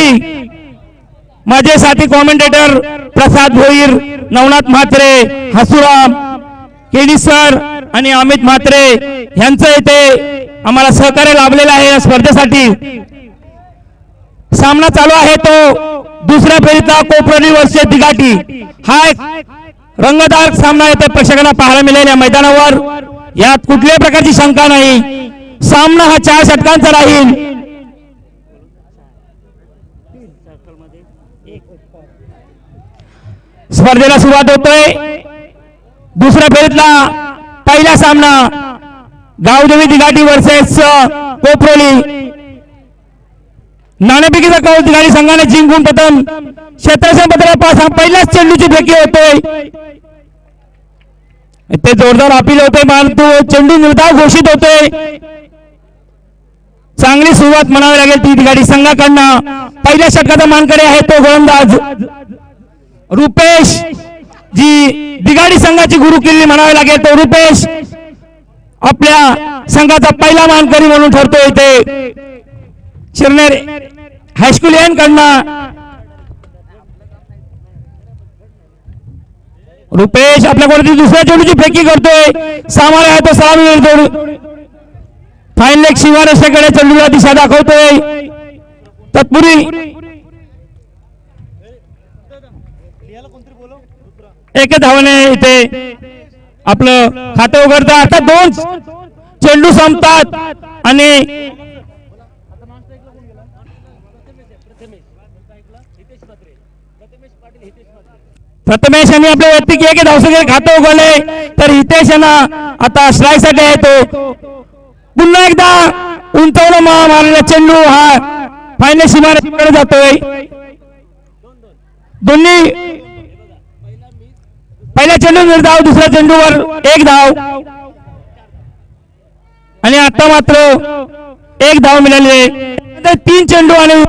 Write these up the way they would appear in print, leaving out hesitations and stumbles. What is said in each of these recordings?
त्यासाठी माझे साथी कॉमेंटेटर प्रसाद भोईर, नवनाथ म्हात्रे, हसुराम केडी सर आणि अमित म्हात्रे यांचं इथे आम्हाला सहकार्य लाभलेलं आहे या स्पर्धेसाठी। सामना चालू आहे तो दुसऱ्या फेरीतला कोपरली वर्षे दिघाटी। हा एक रंगतदार सामना येथे प्रेक्षकांना पाहायला मिळेल या मैदानावर। यात कुठल्याही प्रकारची शंका नाही, सामना हा 4 षटकांचा राहील। स्पर्धेला सुरुवात होतोय। दुसऱ्या फेरीतला पहिला सामना गावदेवी दिघाटी वर्सेस कोपरोली। नाणेफेकीचा कौल दिघाटी संघाने जिंकून प्रथम क्षेत्ररक्षण पत्राला पहिल्याच चेंडूची फेकी होतोय। ते जोरदार अपील होते, परंतु चेंडू निर्धाव घोषित होतोय। चांगली सुरुवात म्हणावी लागेल ती दिघाटी संघाकडनं। पहिल्या षटकाचा मानकरी आहे तो गोलंदाज रुपेश, जी दिघाडी संघाची गुरुकिल्ली म्हणावी लागेल तो रुपेश आपल्या संघाचा पहिला मानकरी म्हणून ठरतो। इथे चिरनेर हायस्कूल यांकडनं रुपेश आपल्याकडे दुसऱ्या चेंडूची फेकी करतोय। सामोरे आहे तो सलामी फाईन लेग सीमारेषेकडे चेंडूला दिशा दाखवतोय। तत्पूर्वी एक धावाने इथे आपलं खातं उघडतं। आता 2 चेंडू संपतात आणि प्रथमेश यांनी आपल्या वैयक्तिक 1 धावसंख्येने खातं उघडले, तर हितेश यांना आता स्ट्राईक साठी येतो। पुन्हा एकदा उंचावून मारलेला चेंडू हा फायनल सीमारेषेकडे जातोय। दोन्ही पहिला चेंडू निर्धाव, दुसऱ्या चेंडूवर 1 धाव आणि आता मात्र 1 धाव मिळाली। 3 चेंडू आणि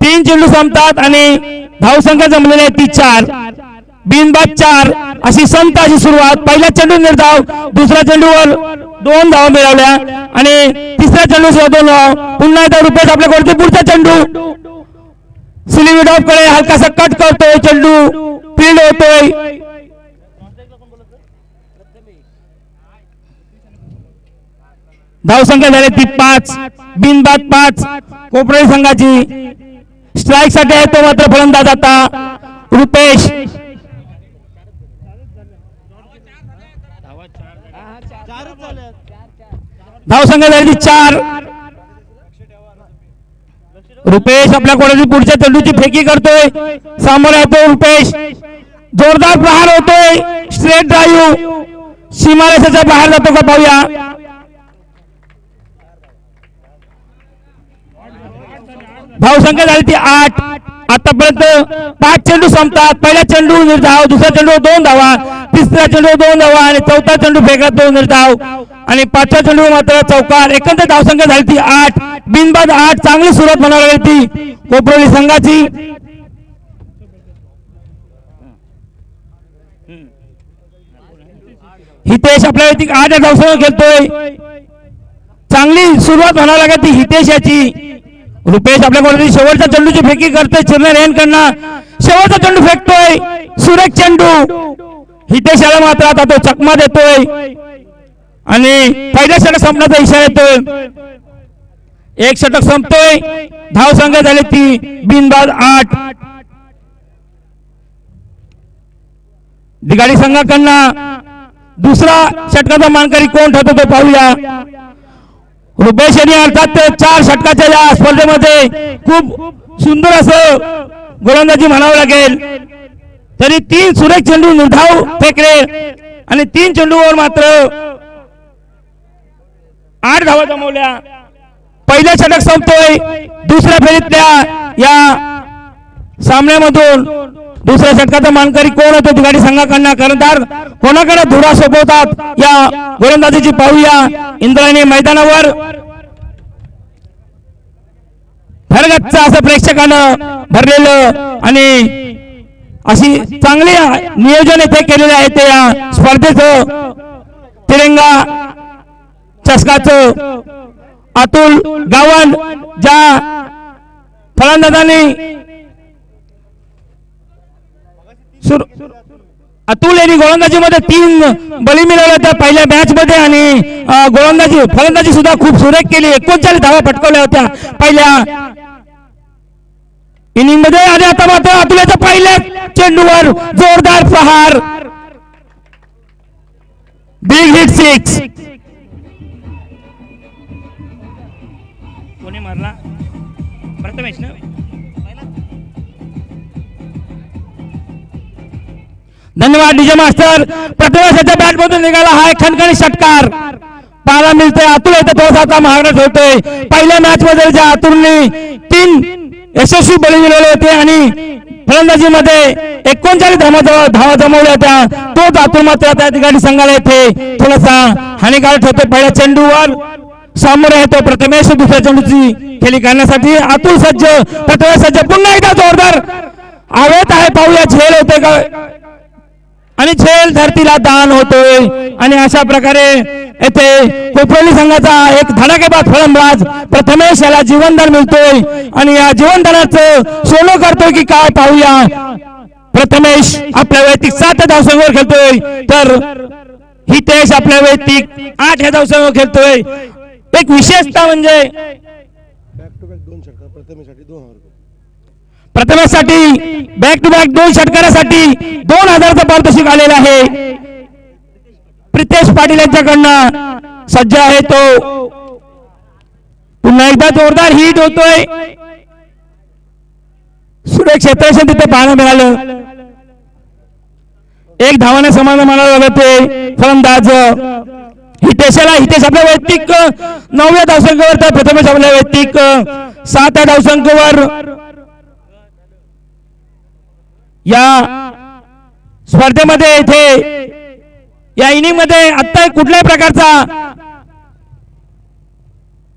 3 चेंडू संपतात आणि धावसंख्या जमलेली आहे ती 4। बिनबाद 4 अशी संत अशी सुरुवात। पहिला चेंडू निर्धाव, दुसऱ्या चेंडूवर 2 धावा मिळवल्या आणि तिसऱ्या चेंडू 2 धाव। पुन्हा एकदा रुपेश आपल्याकडे पुढचा चेंडू सिलिव्हिड ऑफ कडे हलकासा कट करतोय, चेंडू फील्ड होतोय। धावसंख्या झाली ती 5, बिनबाद 5 कोपरोली संघाची। स्ट्राईक साठी आहे तो मात्र फलंदाज आता रुपेश। धावसंख्या झाली ती 4। रुपेश आपल्याकडे पुढच्या चेंडूची फेकी करतोय। समोर येतो रुपेश, जोरदार प्रहार होतोय, स्ट्रेट ड्राईव्ह सीमारेषेच्या बाहेर जातो का पाहूया। धावसंख्या झाली ती 8। आतापर्यंत 5 चेंडू संपतात। पहिला चेंडू निर्धाव, दुसरा चेंडू 2 धावा, तिसरा चेंडू 2 धावा आणि चौथा चेंडू फेकला 2 निर्धाव आणि 5व्या चेंडू मात्र चौकार। एकंदर धावसंख्या झाली ती 8, बिनबाद 8। चांगली सुरुवात म्हणावी लागेल ती कोपरोली संघाची। हितेश आपल्या 8 धावसंख्या खेळतोय। चांगली सुरुवात म्हणावी लागेल ती हितेश याची। रुपेश आपल्याकडे शेवटच्या चेंडूची फेकी करतोय। चिरनेर यांकडनं शेवटचा चेंडू फेकतोय, सुरेख चेंडू। हितेश याला मात्र आता तो चकमा देतोय आणि पहिल्या षटक संपण्याचा इशारा येतोय। 1 षटक संपतोय, धावसंख्या झाली ती बिनबाद 8। दिघाडी संघाकडनं दुसरा षटकाचा मानकरी कोण ठरतो तो पाहूया। रुपेश यांनी अर्थात 4 षटकाच्या या स्पर्धेमध्ये खूप सुंदर असं गोलंदाजी म्हणावं लागेल। तरी 3 सुरेख चेंडू निर्धाव फेकले आणि 3 चेंडूवर मात्र 8 धावा जमवल्या। पहिला षटक संपतोय। दुसऱ्या फेरीतल्या या सामन्यामधून दुसऱ्या षटकाचा मानकरी कोण होतो दिघाडी संघाकडनं, कर्णधार कोणाकडे धुरा सोपवतात या गोलंदाजीची पाहूया। इंद्रायणी मैदानावर भरगच्च असं प्रेक्षकांना भरलेलं आणि अशी चांगली नियोजन इथे केलेले आहे ते या स्पर्धेचं तिरंगा चषकाचं अतुल गावंड ज्या फलंदाजांनी अतुल यांनी गोलंदाजीमध्ये 3 बळी मिळवल्या होत्या पहिल्या मॅच मध्ये आणि फलंदाजी सुद्धा खूप सुरेख केली. 39 धावा पटकवल्या होत्या पहिल्या इनिंग मध्ये. आणि आता मात्र अतुलच्या पहिल्या चेंडूवर जोरदार प्रहार, बिग हिट 6. कोणी मारला? प्रथमेश ना. धन्यवाद डीजे मास्टर. प्रथमेशच्या बॅट मधून निघाला हा एक खणखणी षटकार पाहायला मिळतोय. अतुल येथे थोडासा आता महागडा ठेवतोय. पहिल्या मॅच मध्ये ज्या अतुलने 3 यशस्वी बळी मिळवले होते आणि फलंदाजीमध्ये 39 धावा जमवल्या होत्या, तोच अतुल मात्र त्या ठिकाणी संघाला येथे थोडासा हानिकारक ठरतो. पहिल्या चेंडूवर सामोरे येतो प्रथमेश. दुसऱ्या चेंडूची खेळी करण्यासाठी अतुल सज्ज, प्रथमेश सज्ज. पुन्हा एकदा जोरदार आवेत आहे. पाहूया झेल होते का आणि झेल धरतीला दान होतोय. आणि अशा प्रकारे येथे कोपरली संघाचा एक धडाकेबाज फलंदाज प्रथमेश याला जीवनदान मिळतोय आणि या जीवनदानाचं सोनं करतोय की काय पाहूया. प्रथमेश आपल्या वैयक्तिक 7 धावसंख्येवर खेळतोय तर हितेश आपल्या वैयक्तिक 8 या धावसंख्येवर खेळतोय. एक विशेषता म्हणजे प्रथमेशसाठी बॅक टू बॅक 2 षटकारासाठी 2000चं पारितोषिक आलेलं आहे. प्रितेश पाटील यांच्याकडनं सज्ज आहे तो. पुन्हा एकदा जोरदार हिट होतोय. सुरेख क्षेत्ररक्षण तिथे पाहायला मिळालं. 1 धावाने समाधान मानायला होते फलंदाज हितेशला. हितेश आपल्या वैयक्तिक 9व्या धावसंख्येवर तर प्रथमेश आपल्या वैयक्तिक 7व्या धावसंख्येवर या स्पर्धेमध्ये इथे या इनिंग मध्ये आता कुठल्याही प्रकारचा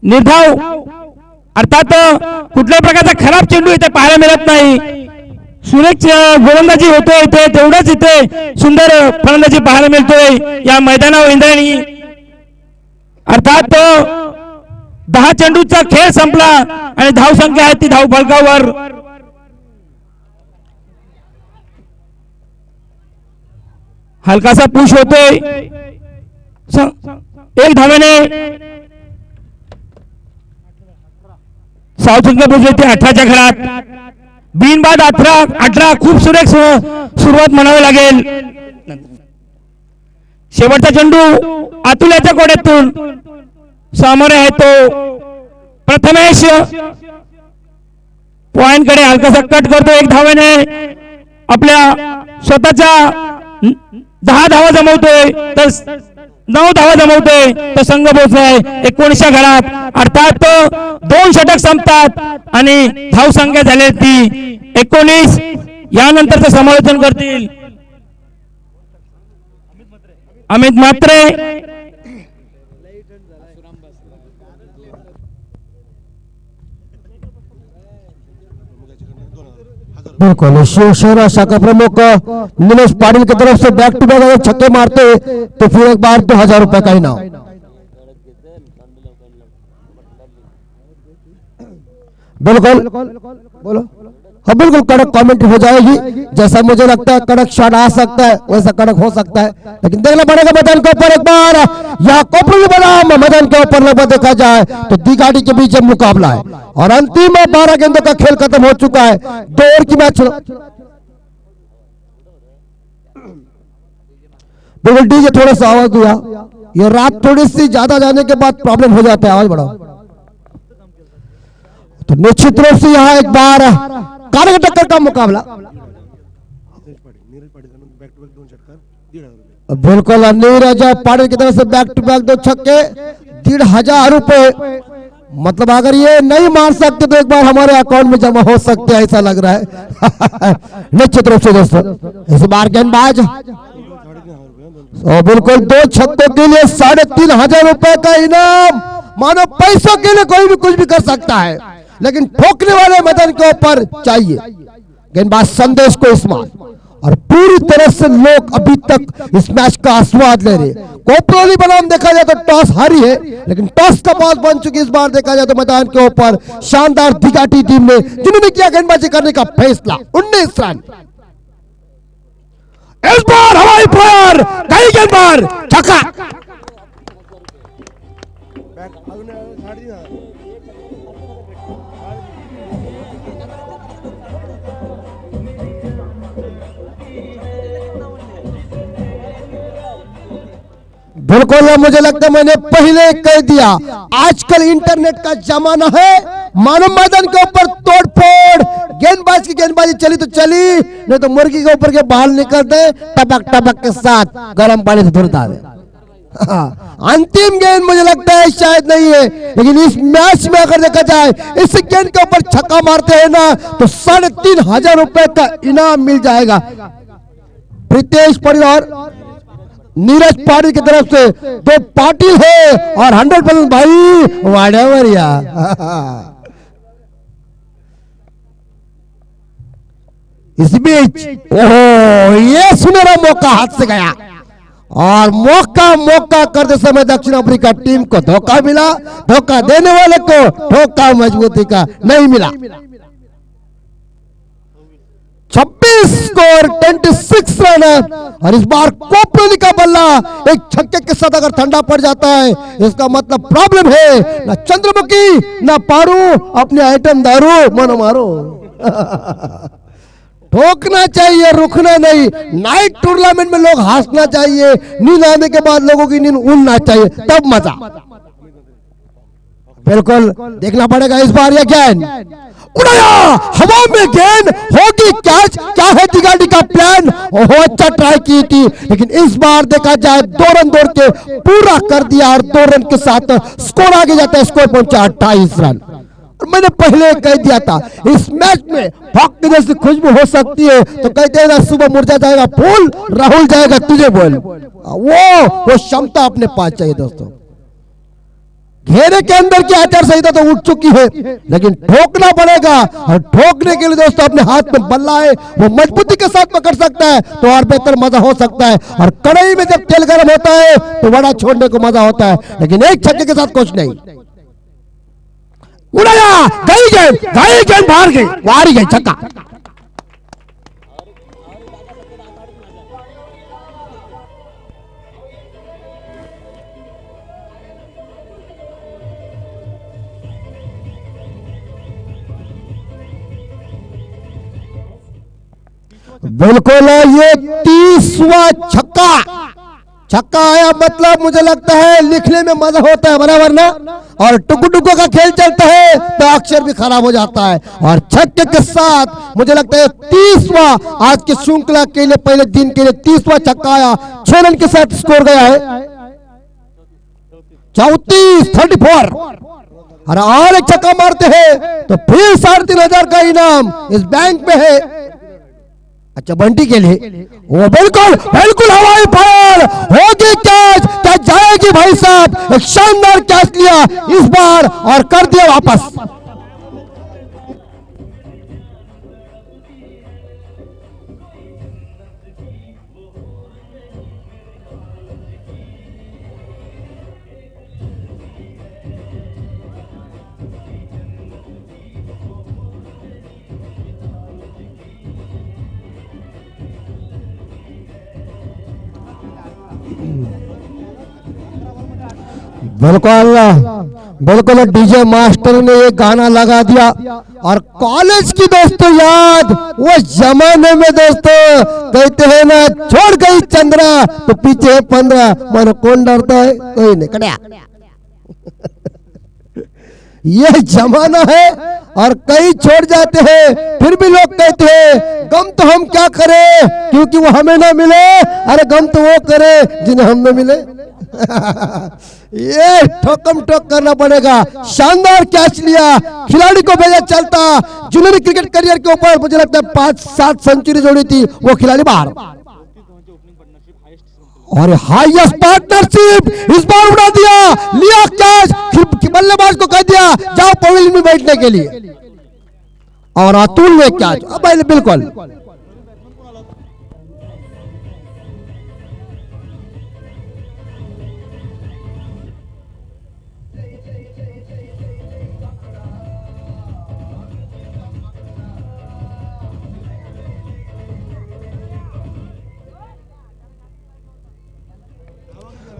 निर्धाव अर्थात कुठल्याही प्रकारचा खराब चेंडू इथे पाहायला मिळत नाही. सुरेख गोलंदाजी होतोय इथे, तेवढंच इथे सुंदर फलंदाजी पाहायला मिळतोय या मैदानावर. इंद्रायणी अर्थात 10 चेंडूचा खेळ संपला आणि धावसंख्या आहे ती धाव फलकावर. हलकासा पुश होतोय. 1 धावेने साऊथ इंडिया पोहोचले ते 18च्या घरात. बिनबाद 18 खूप सुरेख सुरुवात म्हणावी लागेल. शेवटचा चेंडू अतुल्याच्या कोड्यातून सामोरे आहे तो प्रथमेश. पॉइंट कडे हलकासा कट करतो. 1 धावेने आपल्या स्वतःच्या 10 धावा जमवतोय तर 9 धावा जमवतोय तर संघ पोहोचलाय 19च्या घरात. अर्थात 2 षटक संपतात आणि धावसंख्या झाली ती 19. यानंतरचं समालोचन करतील अमित म्हात्रे. बिल्कुल शिवसेना शाखा प्रमुख नीलेश पाटिल की तरफ से बैक टू बैक अगर छक्के मारते तो फिर एक बार 2000 रुपए का इनाम. बिल्कुल बोलो. हाँ बिल्कुल कड़क कमेंट हो जाएगी. जैसा मुझे लगता है कड़क शॉट आ सकता है वैसा कड़क हो सकता है, लेकिन देखना पड़ेगा मैदान के ऊपर एक बार. यहाँ कोपरी बनाम मैदान के ऊपर लगभग देखा जाए तो दी गाड़ी के बीच मुकाबला है और अंतिम 12 गेंदों का खेल खत्म हो चुका है. 2 ओवर की मैच. बिल्कुल डीजे थोड़ा सा आवाज दिया. ये रात थोड़ी सी ज्यादा जाने के बाद प्रॉब्लम हो जाता है. आवाज बढ़ाओ. तो निश्चित रूप से यहाँ एक बार कारगर टक्कर का मुकाबला. बिल्कुल नीरज पाटिल की तरफ से बैक टू बैक 2 छक्के 1500 रुपए. मतलब अगर ये नहीं मार सकते तो एक बार हमारे अकाउंट में जमा हो सकते हैं ऐसा लग रहा है. निश्चित रूप से दोस्तों इस बार गेंदबाज बिल्कुल 2 छक्कों के लिए 3500 रुपए का इनाम. मानो पैसों के लिए कोई भी कुछ भी कर सकता है, लेकिन ठोकने वाले मैदान के ऊपर चाहिए. गेंदबाज संदेश को इस्माइल और पूरी तरह से लोग अभी तक इस मैच का आस्वाद ले रहे। कोपरोली बनाम देखा जाए तो टॉस हारी है, लेकिन टॉस का पास बन चुकी। इस बार देखा जाए तो मैदान के ऊपर शानदार दिगाटी टीम ने जिन्होंने किया गेंदबाजी करने का फैसला। 19 रन। इस बार हवाई फायर, कई गेंदबाज छक्का। बिल्कुल, मुझे लगता है मैंने पहले कह दिया, आजकल इंटरनेट का जमाना है। मानव मैदान के ऊपर तोड़फोड़, गेंदबाज की गेंदबाजी चली तो चली, नहीं तो मुर्गी के ऊपर के बाल निकल दे टपक टपक के साथ गर्म पानी से धुलता है। अंतिम गेंद मुझे लगता है शायद नहीं है, लेकिन इस मैच में अगर देखा जाए इस गेंद के ऊपर छक्का मारते हैं ना तो 3,500 रुपए का इनाम मिल जाएगा। प्रीतेश परिवार, नीरज पाड़ी की तरफ से 2 पार्टी है और 100% भाई वाडेवर या। इस बीच ओहो, ये सुनहरा मौका हाथ से गया और मौका करते समय दक्षिण अफ्रीका टीम को धोखा मिला। धोखा देने वाले को धोखा मजबूती का नहीं मिला। 26 स्कोर, 26 रन। और इस बार कोपरोली का बल्ला एक छक्के के साथ अगर ठंडा पड़ जाता है, इसका मतलब प्रॉब्लम है। ना चंद्रमुखी ना पारू, अपने आइटम दारू मनो मारो। ठोकना चाहिए, रुकना नहीं। नाइट टूर्नामेंट में लोग हंसना चाहिए, नींद आने के बाद लोगों की नींद उड़ना चाहिए, तब मजा। बिल्कुल देखना पड़ेगा इस बार। यह गेंद उड़ाया हवा में, गेंद होगी कैच। क्या है तिगाड़ी का प्लान? ओहो, अच्छा ट्राई की थी, लेकिन इस बार देखा जाए 2 रन दौड़ के पूरा कर दिया और 2 रन के साथ स्कोर आगे जाता है। स्कोर पहुंचा 28 रन। और मैंने पहले कह दिया था इस मैच में भक्त जैसी खुशबू हो सकती है, तो कहते हैं ना सुबह मुरझा जाएगा फूल, राहुल जाएगा तुझे बोल। वो क्षमता अपने पास चाहिए दोस्तों। घेरे के अंदर की आचार संहिता तो उठ चुकी है, लेकिन ठोकना पड़ेगा। और ठोकने के लिए दोस्तों अपने हाथ में बल्ला है, वो मजबूती के साथ पकड़ सकता है तो और बेहतर मजा हो सकता है। और कड़ाई में जब तेल गर्म होता है तो बड़ा छोड़ने को मजा होता है, लेकिन एक छक्के के साथ कुछ नहीं। उड़ाया, गई गेंद बाहर गई, बाहर गई, छक्का। बिल्कुल, ये 30वां छक्का आया, मतलब मुझे लगता है लिखने में मजा होता है, बराबर ना। और टुकु टुकु का खेल चलता है तो अक्षर भी खराब हो जाता है। और छक्के के साथ मुझे लगता है 30वां आज की श्रृंखला के लिए, पहले दिन के लिए 30वां छक्का आया। 6 रन के साथ स्कोर गया है 34। और एक छक्का मारते हैं तो फिर 3,500 का इनाम इस बैंक में है। अच्छा, बंटी के लिए वो बिल्कुल हवाई फायर होगी, कैच जाएगी भाई साहब। एक शानदार कैच लिया इस बार और कर दिया वापस। बिल्कुल डीजे मास्टर ने ये गाना लगा दिया। और कॉलेज की दोस्तों याद, वो जमाने में दोस्तों कहते हैं ना, छोड़ गई चंद्रा तो पीछे 15। मानो कौन डरता है? कोई नहीं, कटिया। ये जमाना है और कई छोड़ जाते हैं, फिर भी लोग कहते हैं गम तो हम क्या करें क्योंकि वो हमें ना मिले। अरे गम तो वो करे जिन्हें हम ना मिले। ये ठोकम ठोक करना पड़ेगा। शानदार कैच लिया, खिलाड़ी को भेजा चलता। जूनियर क्रिकेट करियर के ऊपर मुझे लगता है 5-7 सेंचुरी जोड़ी थी वो खिलाड़ी बाहर। और हाईएस्ट पार्टनरशिप इस बार उड़ा दिया, लिया कैच, बल्लेबाज को कह दिया जाओ पवेलियन में बैठने के लिए। और अतुल ने कैच, अब बिल्कुल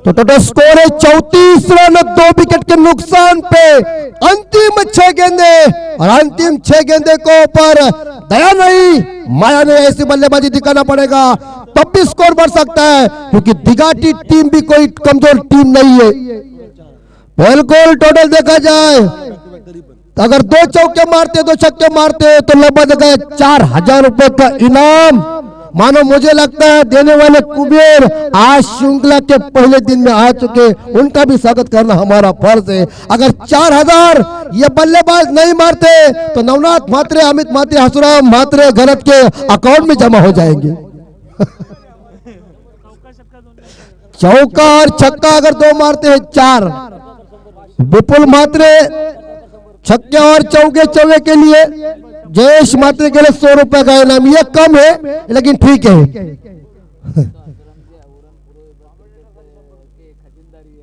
तो टोटल स्कोर है 34 रन, 2 विकेट के नुकसान पे अंतिम 6 गेंदे, और अंतिम 6 गेंदे को ऊपर दया नहीं माया नहीं, ऐसी बल्लेबाजी दिखाना पड़ेगा, तब भी स्कोर बढ़ सकता है, क्योंकि दिघाटी टीम भी कोई कमजोर टीम नहीं है। बिल्कुल टोटल देखा जाए तो अगर 2 चौके मारते 2 छक्के मारते तो लगभग 4,000 रुपए का इनाम मानो मुझे लगता है देने वाले कुबेर आज श्रृंखला के पहले दिन में आ चुके, उनका भी स्वागत करना हमारा फर्ज है। अगर 4,000 ये बल्लेबाज नहीं मारते तो नवनाथ म्हात्रे, अमित म्हात्रे, हसुराम म्हात्रे घरत के अकाउंट में जमा हो जाएंगे। चौका और छक्का अगर 2 मारते हैं 4, विपुल म्हात्रे छक्के और चौके के लिए, जयेश म्हात्रे के लिए 100 रुपए का इनाम, ये कम है लेकिन ठीक है।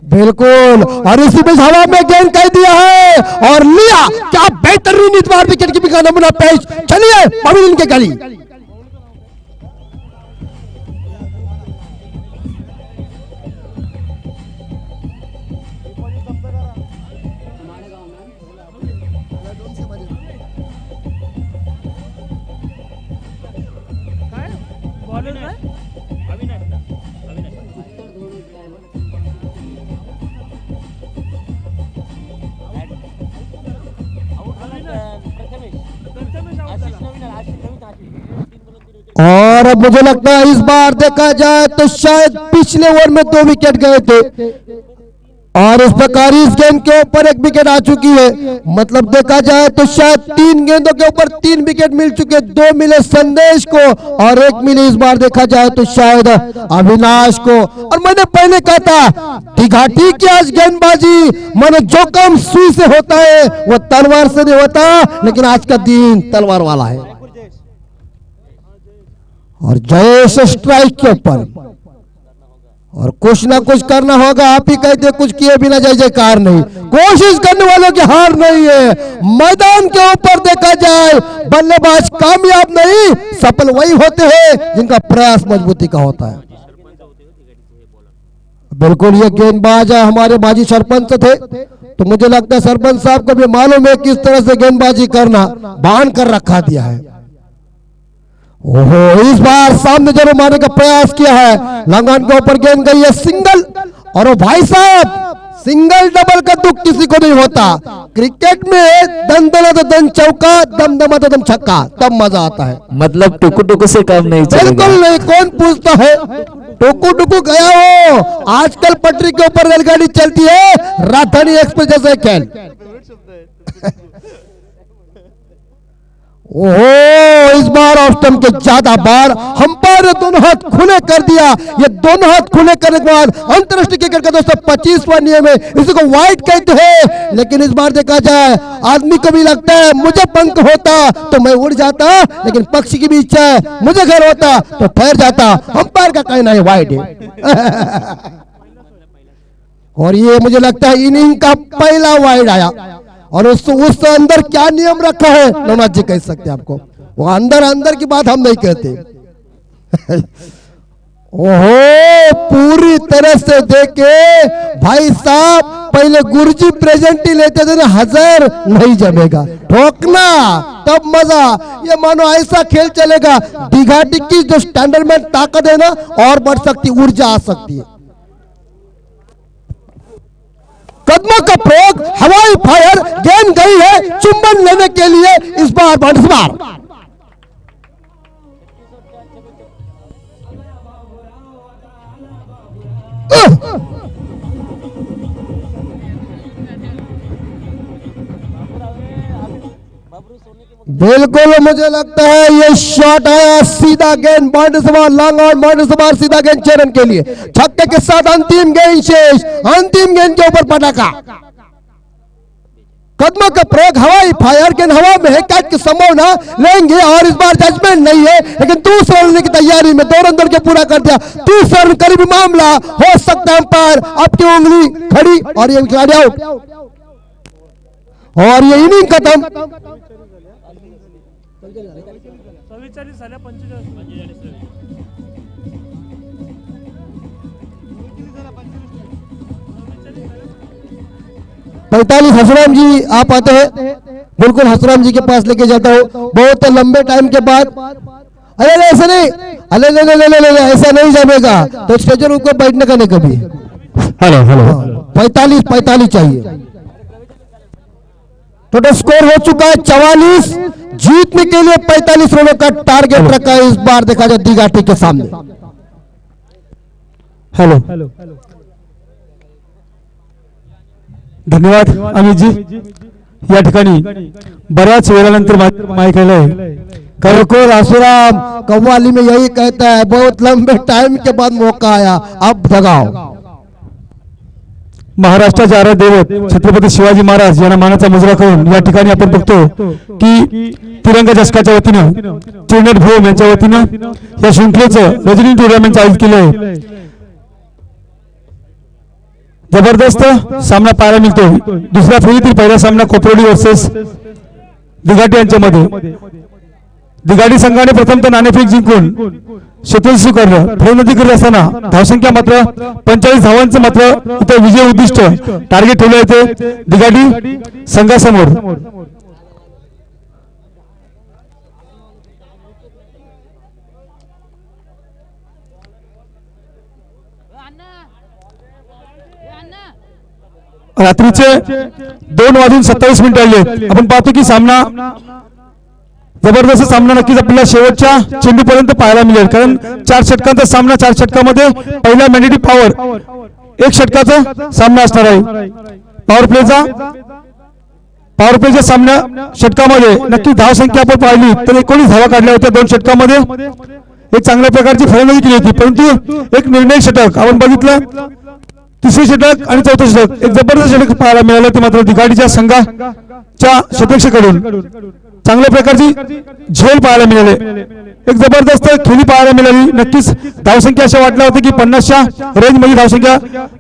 बिल्कुल, और इसी बीच हवा में गेंद कह दिया है और लिया, क्या बेहतरीन इस बार विकेट कीपिंग का नमूना पेश। चलिए पवेलियन के गली। और अब मुझे लगता है इस बार देखा जाए तो शायद पिछले ओवर में 2 विकेट गए थे, और इस प्रकार इस गेंद के ऊपर 1 विकेट आ चुकी है। मतलब देखा जाए तो शायद 3 गेंदों के ऊपर 3 विकेट मिल चुके, 2 मिले संदेश को और 1 मिले इस बार देखा जाए तो शायद अविनाश को। और मैंने पहले कहा था दिघाटी की आज गेंदबाजी मानो जो काम सुई से होता है वो तलवार से नहीं होता, लेकिन आज का दिन तलवार वाला है। और जयेश स्ट्राइक के ऊपर, और कुछ ना कुछ करना होगा। आप ही कहते कुछ किए बिना जय जयकार नहीं, कोशिश करने वालों की हार नहीं है। मैदान के ऊपर देखा जाए बल्लेबाज कामयाब नहीं, सफल वही होते हैं जिनका प्रयास मजबूती का होता है। बिल्कुल ये गेंदबाज हमारे माजी सरपंच थे, तो मुझे लगता है सरपंच साहब को भी मालूम है किस तरह से गेंदबाजी करना, बांध कर रखा दिया है। ओहो, इस बार सामने जरूर मारने का प्रयास किया है, लंगन के ऊपर गेंद गई है सिंगल। और वो भाई साहब सिंगल डबल का दुख किसी को नहीं होता, क्रिकेट में दम दमा तो दम चौका, दम दमा तो दम छक्का, तब मजा आता है। मतलब टुकु टुकु से काम नहीं चलेगा। बिल्कुल नहीं, कौन पूछता है टुकु टुकु गया हो। आजकल पटरी के ऊपर रेलगाड़ी चलती है, राजधानी एक्सप्रेस जैसे खेल। ओहो, इस बार ऑफ स्टंप के ज्यादा बार अंपायर ने दोनों हाथ खुले कर दिया। ये दोनों हाथ खुले करने के बाद अंतरराष्ट्रीय क्रिकेट का दोस्तों 25वां नियम है, इसी को वाइड कहते हैं। लेकिन इस बार देखा जाए आदमी को भी लगता है मुझे पंख होता तो मैं उड़ जाता, लेकिन पक्षी की भी इच्छा है मुझे घर होता तो ठहर जाता। अंपायर का कहना है वाइड है। और ये मुझे लगता है इनिंग का पहला वाइड आया, और उस अंदर क्या नियम रखा है नवनाथ जी कह सकते हैं आपको, वो अंदर की बात हम नहीं कहते। ओहो, पूरी तरह से देखे भाई साहब, पहले गुरुजी प्रेजेंट ही लेते थे ना, 1000 नहीं जमेगा, ठोकना तब मजा। ये मानो ऐसा खेल चलेगा, दिघाटी की जो स्टैंडर्ड में ताकत है ना और बढ़ सकती, ऊर्जा आ सकती है। कदमों का प्रयोग, हवाई फायर, गेंद गई है चुंबन लेने के लिए, इस बार बंसबार। बिल्कुल मुझे लगता है ये शॉट आया सीधा गेंद बाउंड्री से बाहर, लॉन्ग आउट बाउंड्री से बाहर, सीधा गेंद चरण के लिए। छक्के के साथ अंतिम गेंद शेष, अंतिम गेंद के ऊपर पटाखा। कदमों का प्रयोग, हवाई फायर, गेंद हवा में है, कैच की संभावना लेंगे और इस बार जजमेंट नहीं है, लेकिन दूसरा रन की तैयारी में 2 रन दौड़ के पूरा कर दिया। तीसरा रन करीबी मामला हो सकता है, अंपायर आपकी उंगली खड़ी और ये खिलाड़ी आउट, और ये इनिंग खत्म। 45 हसराम जी आप आते हैं, बिल्कुल हसराम जी के पास लेके जाता हूँ। बहुत लंबे टाइम के बाद, अरे नहीं ऐसा नहीं, अरे नहीं ऐसा नहीं जमेगा, तो स्टेज पर ऊपर बैठने का नहीं कभी। हेलो हेलो 45 चाहिए। टोटल स्कोर हो चुका है 44। जीतने के लिए 45 रनों का टारगेट रखा है इस बार, देखा जाए दिघाटी के सामने। हॅलो धन्यवाद अमित जी। या ठिकाणी बऱ्याच वेळानंतर माईक आलंय। बिल्कुल आसुराम कव्वाली में यही कहता है, बहुत लंबे टाइम के बाद मौका आया, अब जगाओ। महाराष्ट्राचे आराध्य दैवत छत्रपती शिवाजी महाराज यांना मानाचा मुजरा करून या ठिकाणी आपण बघतो की तिरंगा जसकाच्या वतीनं चिरनेट भोम यांच्या वतीनं या शृंखलेचं रजनी टुर्नामेंट आयोजित केलंय। जबरदस्त सामना पाहायला मिळतोय। दुसऱ्या फेरीतील पहिला सामना कोपरोली वर्सेस दिघाटी यांच्यामध्ये दिघाटी संघाने प्रथमतः नाणेफेक जिंकून क्षेत्र स्वीकारलं। फलंदाजी करत असताना धावसंख्या मात्र 45 धावांचं मात्र इथे विजय उद्दिष्ट टार्गेट ठेवलं येते दिघाटी संघासमोर। रात्रीचे 2:27 आले। आपण पाहतो की सामना जबरदस्त सामना नक्कीच आपल्याला शेवटच्या चेंडूपर्यंत पाहायला मिळेल, कारण 4 षटकांचा सामना, 4 षटकामध्ये पहिला मॅन्डेटरी पॉवर 1 षटकाचा सामना असणार आहे। पॉवर प्लेच्या सामन्या षटकामध्ये नक्की धावसंख्या आपण पाहिली तर 19 धावा काढल्या होत्या 2 षटकामध्ये। एक चांगल्या प्रकारची फलंदाजी केली होती, परंतु एक निर्णय षटक आपण बघितलं, तिसरे षटक आणि चौथे षटक एक जबरदस्त षटक पाहायला मिळालं, ते मात्र दिघाटीच्या संघाच्या षटकांकडून चांगल्या प्रकारची झेल पाहायला मिळाले, एक जबरदस्त खेळी पाहायला मिळाली। नक्कीच धावसंख्या अशा वाटल्या होत्या की 50च्या रेंज मध्ये धावसंख्या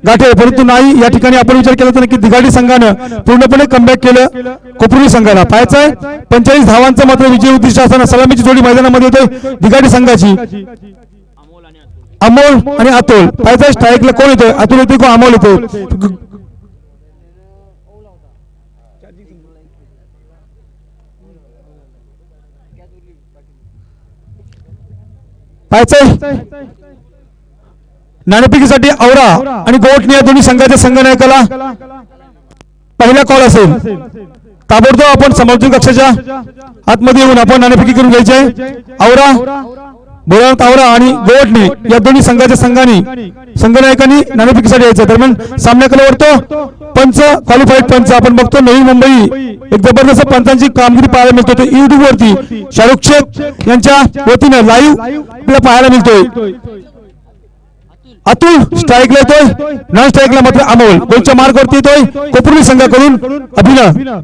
गाठेल, परंतु नाही। या ठिकाणी आपण विचार केला तर नक्की दिघाटी संघानं पूर्णपणे कमबॅक केलं। कोपरोली संघाला पाहायचंय 45 धावांचं मात्र विजय उद्दिष्ट असताना सलामीची जोडी मैदानामध्ये होते दिघाटी संघाची। अमोल आणि अतुल पाहायचंय स्ट्राईकला कोण येतोय, अतुल येतोय को अमोल येतोय। नाणेफेकीसाठी औरा आणि गोवटणे या दोन्ही संघाच्या संघनायकाला पहिला कॉल असेल। ताबडतोब आपण समर्थन कक्षाच्या आतमध्ये येऊन आपण नाणेफेकी करून घ्यायची आहे। औरा बोलावत औरा आणि गोवटणे या दोन्ही संघाच्या संघनायकांनी नाणेफेकीसाठी यायचं। दरम्यान सामन्याकडे वरतो पंच क्वालिफाईड पंच आपण बघतो नवी मुंबई, एक जबरदस्त पंचांची कामगिरी पाहायला मिळतो। ते युट्यूब वरती शाहरुख शेख यांच्या वतीनं लाईव्ह आपल्याला पाहायला मिळतोय। अतुल स्ट्राईकला येतोय, नॉन स्ट्राईकला मात्र अमोल गोलच्या मार्गावरती येतोय कोपरोली संघाकडून अभिनव।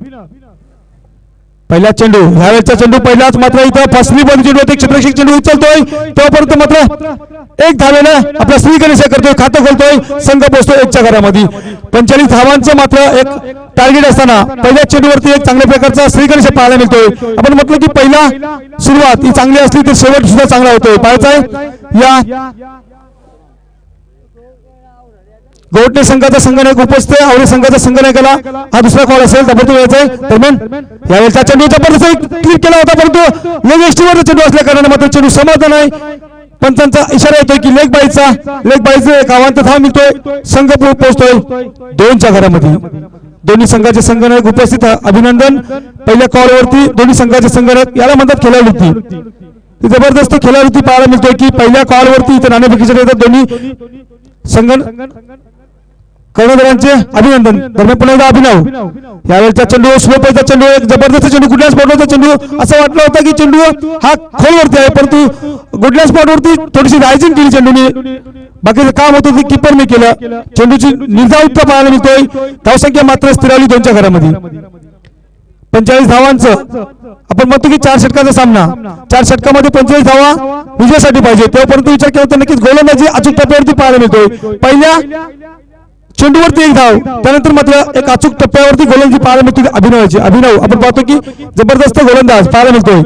पहिला चेंडू, ह्यावेळेचा चेंडू पहिलाच मात्र इथं फसली बंद चेंडू होते, क्षेत्ररक्षक चेंडू उचलतोय तोपर्यंत मात्र एक धावेनं आपला श्रीगणेश करतोय, खातं खोलतोय, संघ पोहोचतोय 1च्या घरामध्ये। 45 धावांचं मात्र एक टार्गेट असताना पहिल्या चेंडूवरती एक चांगल्या प्रकारचा श्रीगणेश पाहायला मिळतोय। आपण म्हटलं की पहिला सुरुवात ही चांगली असली तर शेवट सुद्धा चांगला होतोय। पाहायचंय या गोवटणे संघाचा संघनायक उपस्थित, आवरे संघाचा संघनायकाला हा दुसरा कॉल असेल, ताबडतोब यायचंय। दरम्यान यावेळेचा चेंडू जबरदस्त क्लिक केला होता, परंतु लेग एसटीवर चेंडू असल्या कारणाने मात्र चेंडू समाधान आहे। पंचांचा इशारा येतोय की लेग बाईचा एक अवांतर धाव मिळतोय, संघ पोहोचतोय 2च्या घरामध्ये। दोन्ही संघाचे संघनायक उपस्थित, अभिनंदन। पहिल्या कॉलवरती दोन्ही संघाचे संघनायक याला म्हणतात खेळाडू, जबरदस्त खेळाडू पाहायला मिळतोय की पहिल्या कॉलवरती इथे नाणेफेकीसाठी येतात दोन्ही संघ कर्णधारांचे अभिनंदन। दरम्यान पुन्हा एकदा अभिनव, यावेळेचा चेंडू स्लो पळता चेंडू, एक जबरदस्त चेंडू, गुडल्या स्पॉटवरचा चेंडू। असं वाटलं होतं की चेंडू हा खोलवरती आहे, परंतु गुडल्या स्पॉटवरती थोडीशी रायझिंग केली चेंडूने, बाकीचं काम होतं ते किपरने केलं। चेंडूची निर्धाव पाहायला मिळतोय, धावसंख्या मात्र स्थिरावली 2च्या घरामध्ये। 45 धावांचं आपण म्हणतो की 4 षटकाचा सामना, 4 षटकामध्ये 45 धावा विजयासाठी पाहिजे, तोपर्यंत विचार केला तर नक्कीच गोलंदाजी अचूक टप्प्यावरती पाहायला मिळतोय। पहिल्या चेंडूवरती एक धाव, त्यानंतर मात्र एक अचूक टप्प्यावरती गोलंदाजी पाहायला मिळते अभिनव आपण पाहतो की जबरदस्त गोलंदाज पाहायला मिळतोय।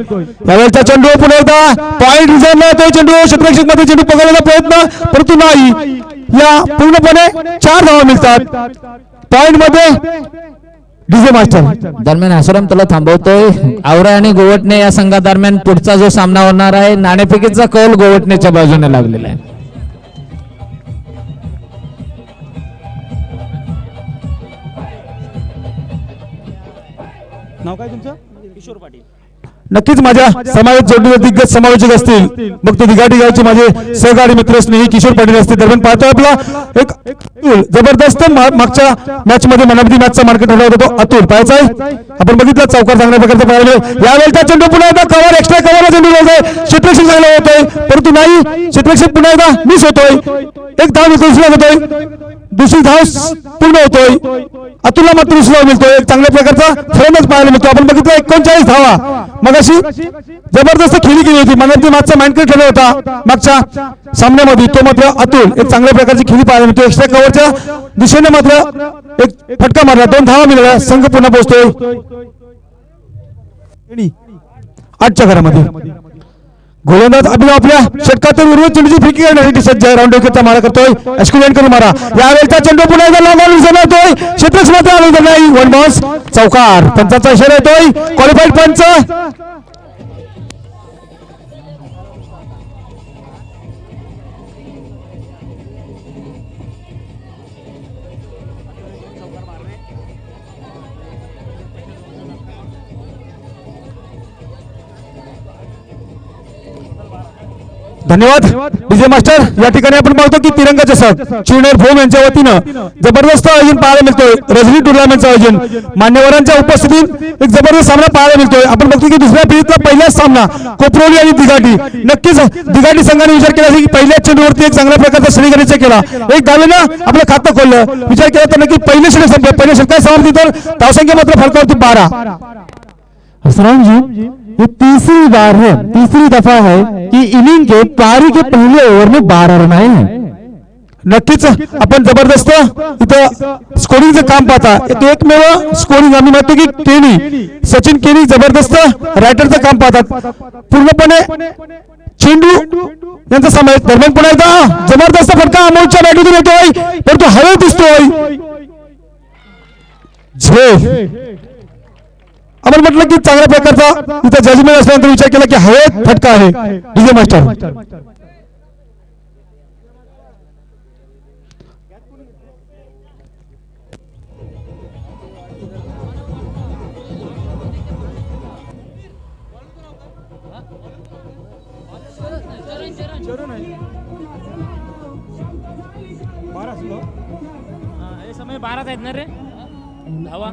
यावेळेचा चेंडू पुन्हा एकदा पॉइंट रिझर्व्हला येतोय चेंडू, क्षेत्ररक्षक मध्ये चेंडू पकडण्याचा प्रयत्न, परंतु नाही। या पूर्णपणे 4 धावा मिळतात। पॉइंट मध्ये डीजे मास्टर दरम्यान आश्रम तुला थांबवतोय. आवरे आणि गोवटणे या संघादरम्यान पुढचा जो सामना होणार आहे नाणेफेकीचा कौल गोवटणेच्या बाजूने लागलेला आहे. नाव काय तुमचं? किशोर पाटील. नक्कीच माझ्या समाजात जोडलेले दिग्गज समालोचक असतील, मग ते दिघाटी गावचे माझे सहकारी मित्र स्नेही किशोर पाटील असतील. दरम्यान पाहतो आपला एक जबरदस्त मागच्या मॅच मध्ये मनापती मॅचचा मार्केट ठरला होता तो अतुल पाहायचा आहे. आपण बघितलं चौकार चांगल्या प्रकारचा पाहायला यावेळेचा चेंडू पुन्हा एकदा कव्हर एक्स्ट्रा कव्हर चेंडू होतोय. क्षेत्ररक्षण चांगलं होतोय परंतु नाही, क्षेत्ररक्षण पुन्हा एकदा मिस होतोय. एक धाव दुसरा होतोय, दुसरी धाव पूर्ण होतोय. अतुलला मात्र दुसरा मिळतोय. एक चांगल्या प्रकारचा फलंदाज पाहायला मिळतो. आपण बघितलं 39 धावा मग अशी जबरदस्त खेळी केली होती. मनापती मॅचचा माइंडक्रिएट ठरला होता मागच्या सामन्यामध्ये, तो मात्र अतुल एक चांगल्या प्रकारची खेळी पाहायला मिळतो. एक्स्ट्रा कव्हरच्या दिशेने मात्र एक फटका मारला, 2 धावा मिळाल्या. संघ पुन्हा पोहोचतोय 8च्या घरामध्ये. गोलंदाज अभिनव आपल्या षटकातून उर्वरित चेंडूची फेकी करण्यासाठी सज्ज आहे. राऊंड विकेटचा मारा करतोय अश्कुलेन करून मारा. यावेळेचा चेंडू पुन्हा एकदा लांब विसरतोय. क्षेत्ररक्षणात आलं नाही, वन बॉल्स चौकार. पंचांचा इशारा येतोय. क्वालिफाईड पंच धन्यवाद डीजे मास्टर. या ठिकाणी आपण पाहतो की तिरंगा चषक चिवनेर भोम यांच्या वतीनं जबरदस्त आयोजन पाहायला मिळतोय. रजनी टुर्नामेंटचं आयोजन मान्यवरांच्या उपस्थितीत एक जबरदस्त सामना पाहायला मिळतोय. आपण बघतो की दुसऱ्या फेरीतला पहिलाच सामना कोपरोली आणि दिघाटी. नक्कीच दिघाटी संघाने विचार केला की पहिल्याच चेंडूवरती एक चांगल्या प्रकारचा श्रीगणेश केला, एक धावेनं आपलं खातं खोललं. विचार केला तर नक्की पहिले षटक संपलं. पहिल्या षटकात समाप्ती तर धावसंख्या मात्र फलकावरती 12. असराम जी, ये तीसरी बार है, तीसरी दफा है कि इनिंग के पारी के पहले ओवर में 12 रन आए हैं. नक्कीच आपण जबरदस्त इथं स्कोरिंगचं काम पाहता. एकमेव स्कोरिंग आम्ही म्हणतो की केनी, सचिन केनी जबरदस्त रायटरचं काम पाहतात. पूर्णपणे चेंडू यांचा समावेश. दरम्यान पुन्हा एकदा जबरदस्त फटका अमोलच्या बॅटून येतोय परंतु हवेत दिसतोय. आपण म्हटलं की चांगल्या प्रकारचा इथं जजमेंट असल्यानंतर विचार केला की हवेत फटका आहे. डीजे मास्टर समय 12 आहेत ना रे धावा.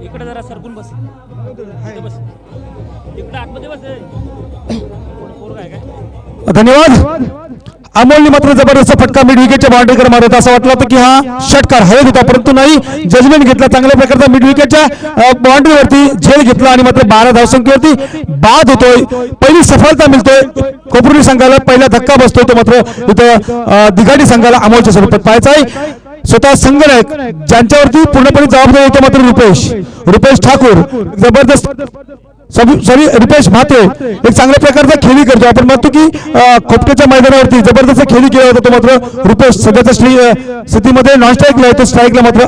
इकडे जरा सरकून बस, बस इकडे आतमध्ये बस. धन्यवाद. अमोलने मात्र जबरदस्त फटका मिड विकेटच्या बाउंड्रीकडे मारत. असं वाटलं होतं की हा षटकार हवेत होता परंतु नाही, जजमेंट घेतला. चांगल्या प्रकारचा मिड विकेटच्या बाउंड्रीवरती झेल घेतला आणि मात्र 12 धावसंख्येवरती बाद होतोय. पहिली सफलता मिळतोय कोपरोली संघाला. पहिला धक्का बसतोय तो मात्र इथं दिघाटी संघाला अमोलच्या स्वरूपात पाहायचा आहे. स्वतः संघनायक ज्यांच्यावरती पूर्णपणे जबाबदारी होते मात्र रुपेश ठाकूर जबरदस्त सॉरी रुपेश म्हात्रे एक चांगल्या प्रकारचा खेळी करतो. आपण म्हणतो की खोपट्याच्या मैदानावरती जबरदस्त खेळी केला होता तो मात्र रुपेश. सध्याच्या स्थितीमध्ये नॉन स्ट्राईकला आहे, तो स्ट्राईकला मात्र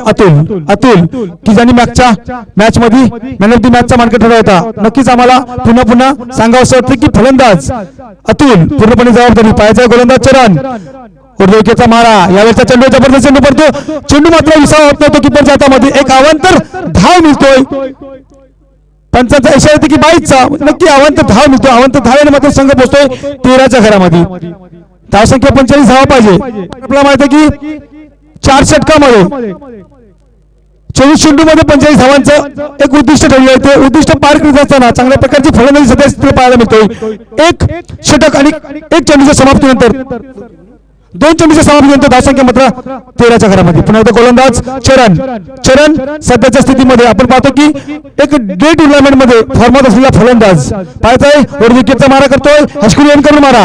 अतुल की ज्यांनी मागच्या मॅच मध्ये मॅन ऑफ द मॅचचा मार्केट ठरला होता. नक्कीच आम्हाला पुन्हा सांगावं असं वाटतं की फलंदाज अतुल पूर्णपणे जबाबदारी पाहायचा. गोलंदाज चरण विकेटचा मारा. यावेळेचा चेंडू जबरदस्त चेंडू पडतो. चेंडू मात्र विसावा होत नव्हतो किपरच्या हातामध्ये. एक अवांतर धाव मिळतोय. पंचांचा इशारा येतो की 22चा नक्की अवांतर धाव मिळतो. अवांतर धावेने मात्र संघ पोहोचतोय 13च्या घरामध्ये. धावसंख्या 45 धावा पाहिजे. आपल्याला माहिती आहे की 4 षटकामध्ये 24 चेंडू मध्ये 45 धावांचं एक उद्दिष्ट ठेवलं आहे. ते उद्दिष्ट पार करीत असताना चांगल्या प्रकारची फलंदाजी सध्या पाहायला मिळतोय. एक षटक आणि एक चेंडूच्या समाप्तीनंतर 2 चेंडूच्या समाप्तीनंतर धावसंख्या मात्र 13च्या घरामध्ये. पुन्हा एकदा गोलंदाज चरण सध्याच्या स्थितीमध्ये आपण पाहतो की एक डे टुर्नामेंट मध्ये फॉर्मात असलेला फलंदाज पाहताय. वर विकेटचा मारा करतोय. हस्कुलियन करून मारा.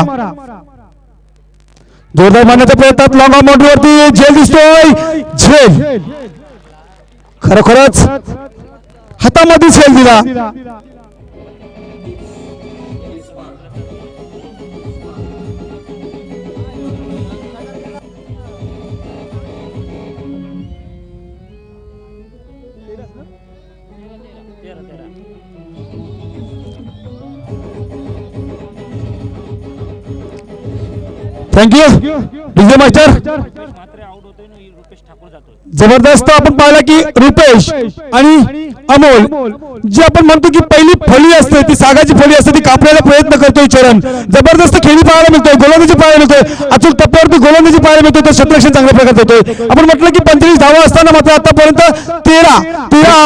जोरदार मारण्याच्या प्रयत्नात लॉंग ऑन बाउंड्रीवरती झेल दिसतोय. खरोखरच हातामध्ये झेल दिला. Thank you DJ master. जबरदस्त आपण पाहिला की रुपेश आणि अमोल जी आपण म्हणतो की पहिली फळी असते ती सागाची फळी असते ती कापण्याचा प्रयत्न करतोय चरण. जबरदस्त खेळी पाहायला मिळतोय, गोलंदाजी पाहायला मिळतोय, अचूक टप्प्यावरती गोलंदाजी पाहायला मिळतोय, तर क्षेत्ररक्षण चांगल्या प्रकारे होतोय. आपण म्हटलं की 35 धावा असताना मात्र आतापर्यंत 13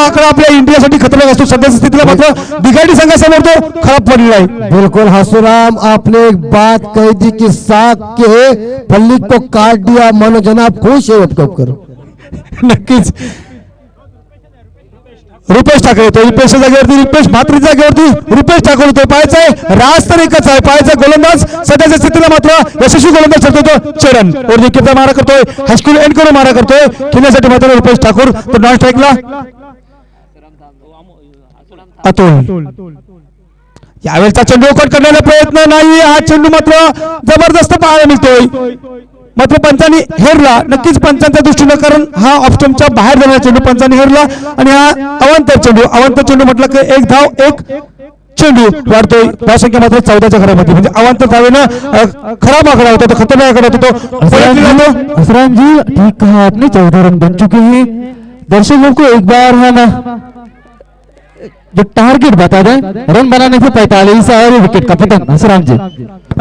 आकडा आपल्या इंडियासाठी खतरनाक असतो. सध्याच्या स्थितीला मात्र बिघाडी संघासमोर तो खराब पडलेला आहे. बिल्कुल हसूराम, आपने एक बात कही थी कि साग के फल्ली को काट दिया, मानो जनाब खुश है कब करो. नक्कीच रुपेश ठाकरे येतो, रुपेशच्या जागेवरती रुपेश भात्रीच्या जागेवरती रुपेश ठाकरे होतो. पाहायचंय राज तर एकच आहे, पाहायचा गोलंदाज सध्याच्या स्थितीला मात्र यशस्वी गोलंदाज ठरतो तो चरण. और विकेटचा मारा करतोय, हायस्कूल एंड करून मारा करतोय. खेळण्यासाठी मात्र रुपेश ठाकूर, तो नॉन स्ट्राईकला अतुल. यावेळेचा चेंडू कट करण्याचा प्रयत्न नाही, हा चेंडू मात्र जबरदस्त पाहायला मिळतोय. मात्र पंचांनी हेरला, नक्कीच पंचांच्या दृष्टीनं, कारण हा ऑप्शनच्या बाहेर जाणारा चेंडू पंचांनी हेरला आणि हा अवांतर चेंडू म्हटलं की एक धाव एक चेंडू वाढतोय. धावसंख्या मात्र 14च्या घरामध्ये, म्हणजे अवांतर धावेनं खराब आकडा होता, तो खतरनाक आकडा होता. तो असरान जी ठीक कहा आपने, 14 रन बन चुके हैं. दर्शकों को एक बार हम जो टारगेट बता दें, रन बनाने से 45 और विकेट का पतन. असरान जी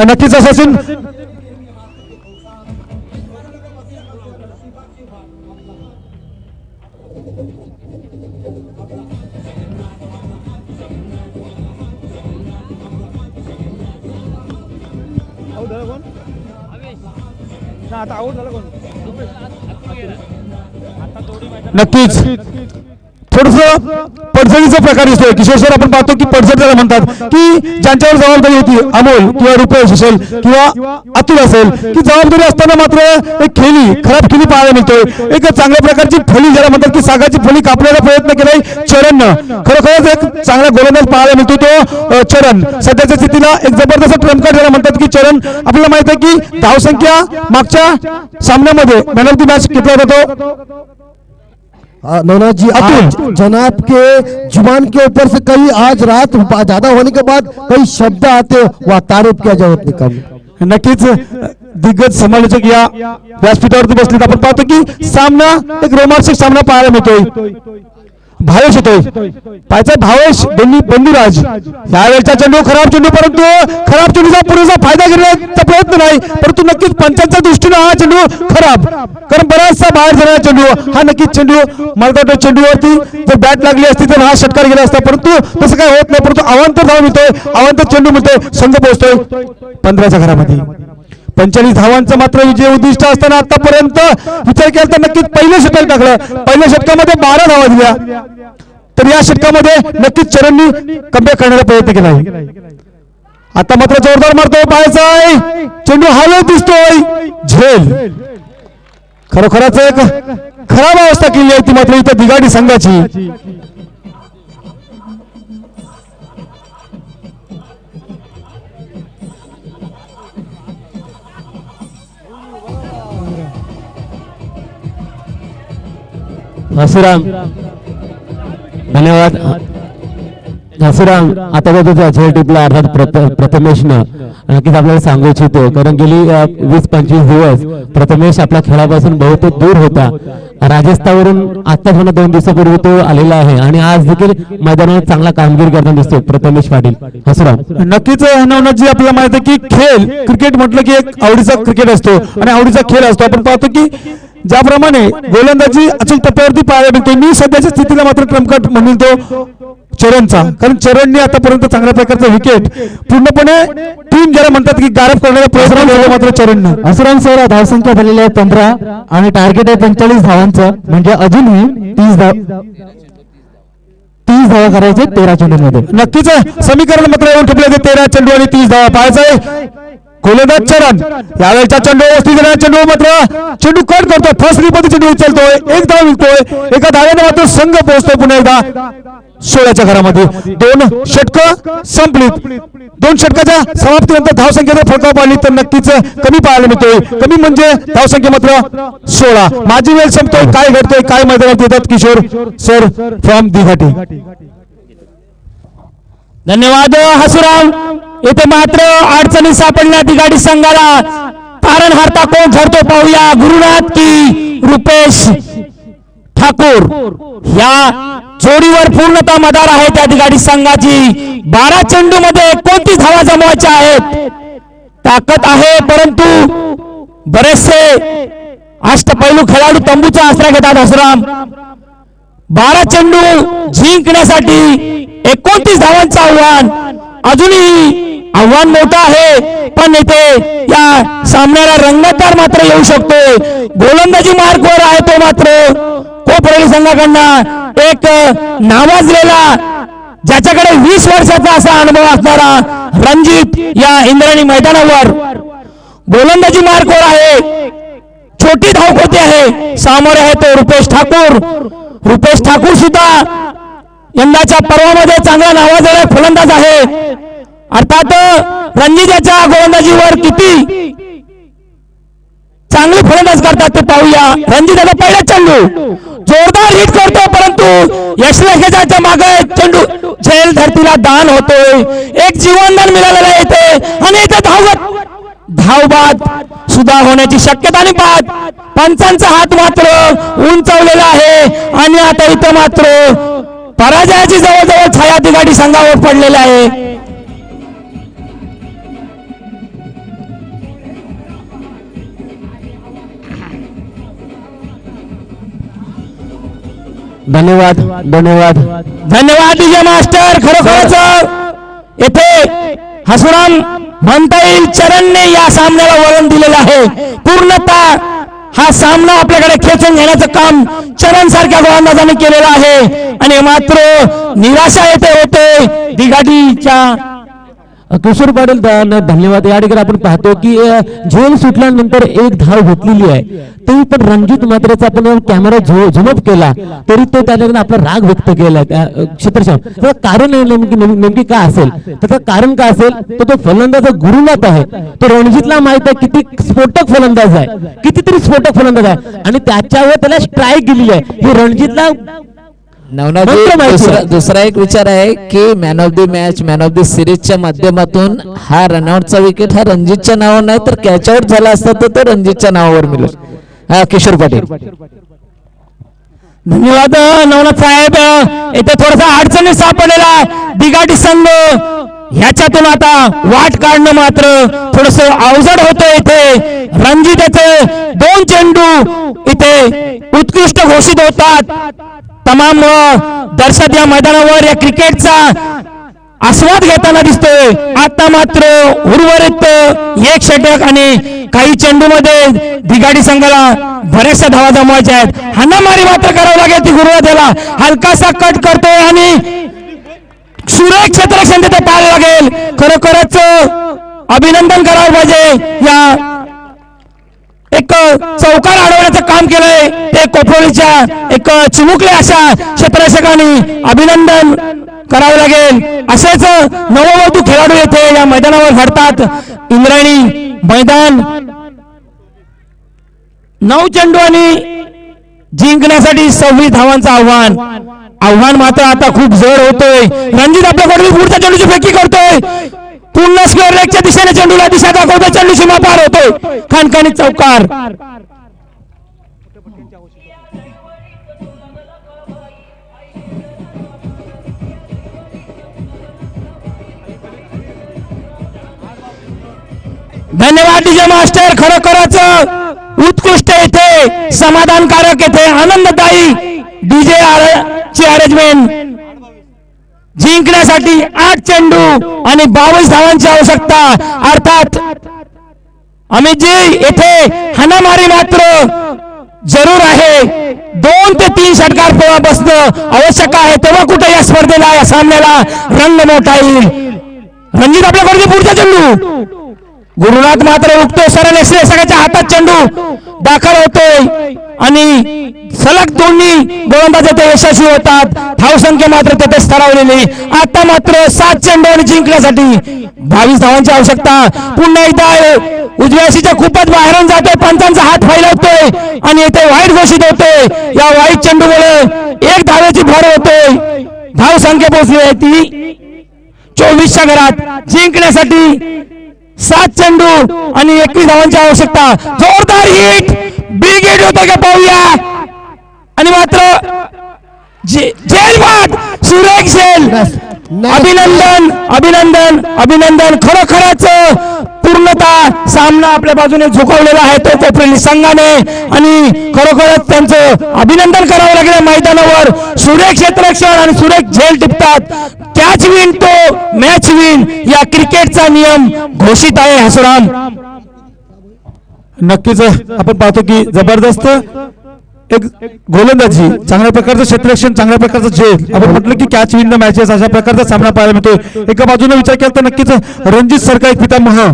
नक्कीच असं नक्कीच थोडस पडझडीचा प्रकार दिसतोय. किशोर सर, आपण पाहतो की पडझड त्याला म्हणतात, की ज्यांच्यावर जबाबदारी होती, अमोल किंवा रुपेश असेल किंवा अतुल असेल, की जबाबदारी असताना मात्र एक खराब खेळी पाहायला मिळतोय. एक चांगल्या प्रकारची फळी ज्याला म्हणतात की सागाची फळी कापण्याचा प्रयत्न केलाय चरणनं. खरोखरच एक चांगला गोलंदाज पाहायला मिळतो तो चरण. सध्याच्या स्थितीला एक जबरदस्त ट्रम्प ज्याला म्हणतात की चरण. आपल्याला माहित आहे की धावसंख्या मागच्या सामन्यामध्ये मॅन ऑफ द मॅच घेतला जातो. नौनाथ जी, आज जनाब के जुबान के ऊपर से कई आज रात ज्यादा होने के बाद कई शब्द आते, वह तारीफ किया जाए उतनी कम. नक्कीच दिग्गज समालोचक या व्यासपीठावरती बसलेत. आपण पाहतो की सामना एक रोमांचक सामना पाहायला मिळतोय. भावेश होतोय, पाहायचा भावेश बंधुराज. यावेळेचा चेंडू खराब चेंडू, परंतु खराब चेंडूचा पुरेसा फायदा घेण्याचा प्रयत्न नाही, परंतु नक्कीच पंचांच्या दृष्टीनं हा चेंडू खराब, कारण बराचसा बाहेर जाणारा चेंडू हा. नक्कीच चेंडू मला वाटतं चेंडूवरती जर बॅट लागली असती तर हा षटकार गेला असता, परंतु तसं काय होत नाही. परंतु अवांतर धाव मिळतोय, अवांतर चेंडू मिळतोय, संघ पोहोचतोय 15च्या घरामध्ये. 45 धावांचं मात्र विजय उद्दिष्ट असताना आतापर्यंत विचार केला तर नक्कीच पहिलं षटक टाकलं. पहिल्या षटकामध्ये 12 धावा दिल्या, तर या षटकामध्ये नक्कीच चरणनी कमबॅक करण्याचा प्रयत्न केला आहे. आता मात्र जोरदार मारतोय, पाहायचा चेंडू हवेत दिसतोय, झेल. खरोखरच एक खराब अवस्था केली आहे ती मात्र इथं बिगाडी संघाची. हसूराम, धन्यवाद हसूराम. आता बघतो झेल टिपला अर्थात प्रथमेशनं नक्कीच आपल्याला सांगू इच्छितो, कारण गेली 20-25 दिवस प्रथमेश आपल्या खेळापासून बहुत दूर होता. राजस्थानवरून आता पुन्हा 2 दिवसापूर्वी तो आलेला आहे आणि आज देखील मैदानावर चांगला कामगिरी करताना दिसतो प्रथमेश पाटील. हसूराम, नक्कीच नवनाथ जी, आपल्याला माहित आहे की खेळ क्रिकेट म्हटलं की एक आवडीचा क्रिकेट असतो आणि आवडीचा खेळ असतो. आपण पाहतो की ज्याप्रमाणे गोलंदाजी अचूक टप्प्यावरती पाहायला मिळतो. मी सध्याच्या स्थितीला मात्र ट्रम्पकट म्हणून तो चरणचा, कारण चरणने आतापर्यंत चांगल्या प्रकारचं विकेट पूर्णपणे टीम ज्याला म्हणतात की गारप करण्याचा प्रयत्न केला मात्र चरणनं. असरान सर, धावसंख्या झालेली आहे 15 आणि टार्गेट आहे 45 धावांचं, म्हणजे अजूनही 30 धावा करायचे 13 चेंडूंमध्ये. नक्कीच समीकरण मात्र येऊन ठेवले 13 चेंडू आणि 30 धावा. पाहायचंय गोलंदाज चरण. यावेळेचा चेंडू चेंडू मात्र चेंडू कट करतोय, फर्स्ट मध्ये चेंडू उचलतोय, एक धाव मिळतोय. एका धाव्याने मात्र संघ पोहोचतोय पुन्हा एकदा 16च्या घरामध्ये. 2 षटक संपलीत. 2 षटकाच्या समाप्तीनंतर धावसंख्येचा फरक पाहिली तर नक्कीच कमी पाहायला मिळतोय. कमी म्हणजे धावसंख्या मात्र 16. माझी वेळ संपतोय, काय घडतोय, काय मैदानात येतात किशोर सर फ्रॉम दिघाटी. धन्यवाद हसूराम. इथे मात्र अडचणी सापडल्या दिघाडी संघाला. तारणहारता कोण ठरतो पाहूया. गुरुनाथ की रुपेश ठाकूर या जोडीवर पूर्णतः मदार आहे त्या दिगाडी संघाची. 12 चेंडू मध्ये 29 धावा जमवायच्या आहेत. ताकद आहे परंतु बरेचसे अष्टपैलू खेळाडू तंबूचा आसरा घेतात. हसराम 12 चेंडू जिंकण्यासाठी 29 धावांचं आव्हान. अजूनही आव्हान मोठं आहे पण इथे या सामन्याला रंगतदार मात्र येऊ शकतोय. गोलंदाजी मार्कवर आहे तो मात्र कोपरली संघाकडनं एक नावाजलेला ज्याच्याकडे 20 वर्षाचा असा अनुभव असणारा रणजित या इंद्रायणी मैदानावर गोलंदाजी मार्कवर आहे. छोटी धावखोती आहे. समोर आहे तो रुपेश ठाकूर. रुपेश ठाकूर सुद्धा यंदाच्या पर्वामध्ये चांगला नावाजलेला फलंदाज आहे. अर्थात रणजित याच्या गोलंदाजीवर किती चांगले फलंदाज करतात ते पाहूया. रणजित याचा पहिला चेंडू जोरदार हिट करतो परंतु यशलेखाच्या मागे चेंडू झेल धरतीला दान होतोय. एक जीवनदान मिळालेलं येते आणि इथे धावबाद सुद्धा होण्याची शक्यता आणि बाद. पंचांचा हात मात्र उंचावलेला आहे आणि आता इथं मात्र पराजयाची जवळजवळ छाया दिगाडी संघावर पडलेला आहे. धन्यवाद धन्यवाद धन्यवाद विजय मास्टर. खरोखरच येथे हसुराम म्हणता येईल चरणने या सामन्याला वळण दिलेलं आहे. पूर्णतः हा सामना आपल्याकडे खेचून घेण्याचं काम चरण सारख्या गोलंदाजाने केलेलं आहे आणि मात्र निराशा येथे होते दिगाडीच्या. किशोर पाटील धन्यवाद. या ठिकाणी आपण पाहतो की झेल सुटल्यानंतर एक धाव घेतलेली आहे तरी पण रणजित मात्रचा आपण कॅमेरा झुमत केला तरी तो त्या ठिकाणी आपला राग व्यक्त केला क्षेत्रश्याम. त्याचं कारण नेमकी काय असेल. त्याचं कारण काय असेल तो फलंदाज गुरुनाथ आहे. तो रणजितला माहित आहे किती स्फोटक फलंदाज आहे. कितीतरी स्फोटक फलंदाज आहे आणि त्याच्यावर त्याला स्ट्राईक दिलेली आहे. हे रणजितला दुसरा एक विचार आहे की man of the match man of the सिरीजच्या माध्यमातून हा रनआउटचा विकेट हा रणजितच्या नावावर नाही तर कॅच आउट झाला असता तर तो रणजितच्या नावावर मिळेल. हा किशोर पाटील. धन्यवाद नवनाथ साहेब. इथे थोडासा अडचणी सापडलेला दिगाडी संघ ह्याच्यातून आता वाट काढणं मात्र थोडस अवजड होतं. इथे रणजित याचे 2 चेंडू इथे उत्कृष्ट घोषित होतात. तमाम दर्शक या मैदानावर या क्रिकेटचा आस्वाद घेताना दिसतोय. आता मात्र उर्वरित एक षटक आणि काही चेंडू मध्ये दिगाडी संघाला बऱ्याचशा धावा जमवायच्या आहेत. हाणामारी मात्र करावं लागेल ती गुरुवार. हलकासा कट करतोय आणि सुरेख क्षेत्ररक्षण तिथे पाहायला लागेल. खरोखरच अभिनंदन करावं पाहिजे. या एक चौकार अडवण्याचं काम केलंय ते कोपरोलीच्या एक चिमुकले अशा क्षेत्ररक्षकांनी अभिनंदन करावं लागेल. असेच नववधू खेळाडू येथे या मैदानावर घडतात. इंद्रायणी मैदान 9 चेंडू आणि जिंकण्यासाठी 26 धावांचं आव्हान मात्र आता खूप जड होतोय. रणजित आपल्याकडे पुढच्या चेंडूची फेकी करतोय. पूर्ण स्क्वेअर लेगच्या दिशेने चेंडूला दिशा दाखवतो. चेंडू सीमा पार होतोय. खणखणीत चौकार. धन्यवाद डीजे मास्टर. खरोखरच उत्कृष्ट येथे समाधानकारक येथे आनंददायी डीजे ची अरेंजमेंट. जिंकण्यासाठी 8 चेंडू आणि 22 धावांची आवश्यकता. अर्थात अमितजी येथे हाणामारी मात्र जरूर आहे. 2 ते 3 षटकार बसणं आवश्यक आहे. तेव्हा कुठे या स्पर्धेला या सामन्याला रंग मोठा येईल. रणजित आपल्याकडे पुढचा चेंडू. गुरुनाथ मात्र उठतो सरळ यशलेखाच्या हातात चेंडू दाखल होतोय आणि सलग दोन्ही गोलंदाज ते यशस्वी होतात. धावसंख्या मात्र तेथे स्तरावलेली. आता मात्र 7 चेंडू आणि जिंकण्यासाठी 22 धावांची आवश्यकता. पुन्हा एकदा उजव्याशीच्या खूपच बाहेरून जातोय. पंचांचा हात फैलवतोय आणि इथे वाईट घोषित होतोय. या वाईट चेंडूमुळे 1 धावेची भर होतोय. धावसंख्या पोहोचली आहे ती 24च्या घरात. जिंकण्यासाठी 7 चेंडू आणि 21 धावांची आवश्यकता. जोरदार हिट, बिग हिट होतो का पाहूया. आणि मात्र झेल बाद, सुरेख झेल. अभिनंदन अभिनंदन अभिनंदन. खरोखरच पूर्णतः सामना आपल्या बाजूने झुकवलेला आहे तो कोपरेली संघाने आणि खरोखरच त्यांचं अभिनंदन करावं लागेल. मैदानावर सुरेख क्षेत्ररक्षण आणि सुरेख झेल टिपतात. कॅच विन तो मॅच विन या क्रिकेटचा नियम घोषित आहे. हसुराम, नक्कीच आपण पाहतो की जबरदस्त एक गोलंदाजी, चांगल्या प्रकारचं क्षेत्ररक्षण, चांगल्या प्रकारचं झेल. आपण म्हटलं की कॅच विन द मॅचेस, अशा प्रकारचा सामना पाहायला मिळतोय. एका बाजूने विचार केला तर नक्कीच रणजित सारखा एक पितामह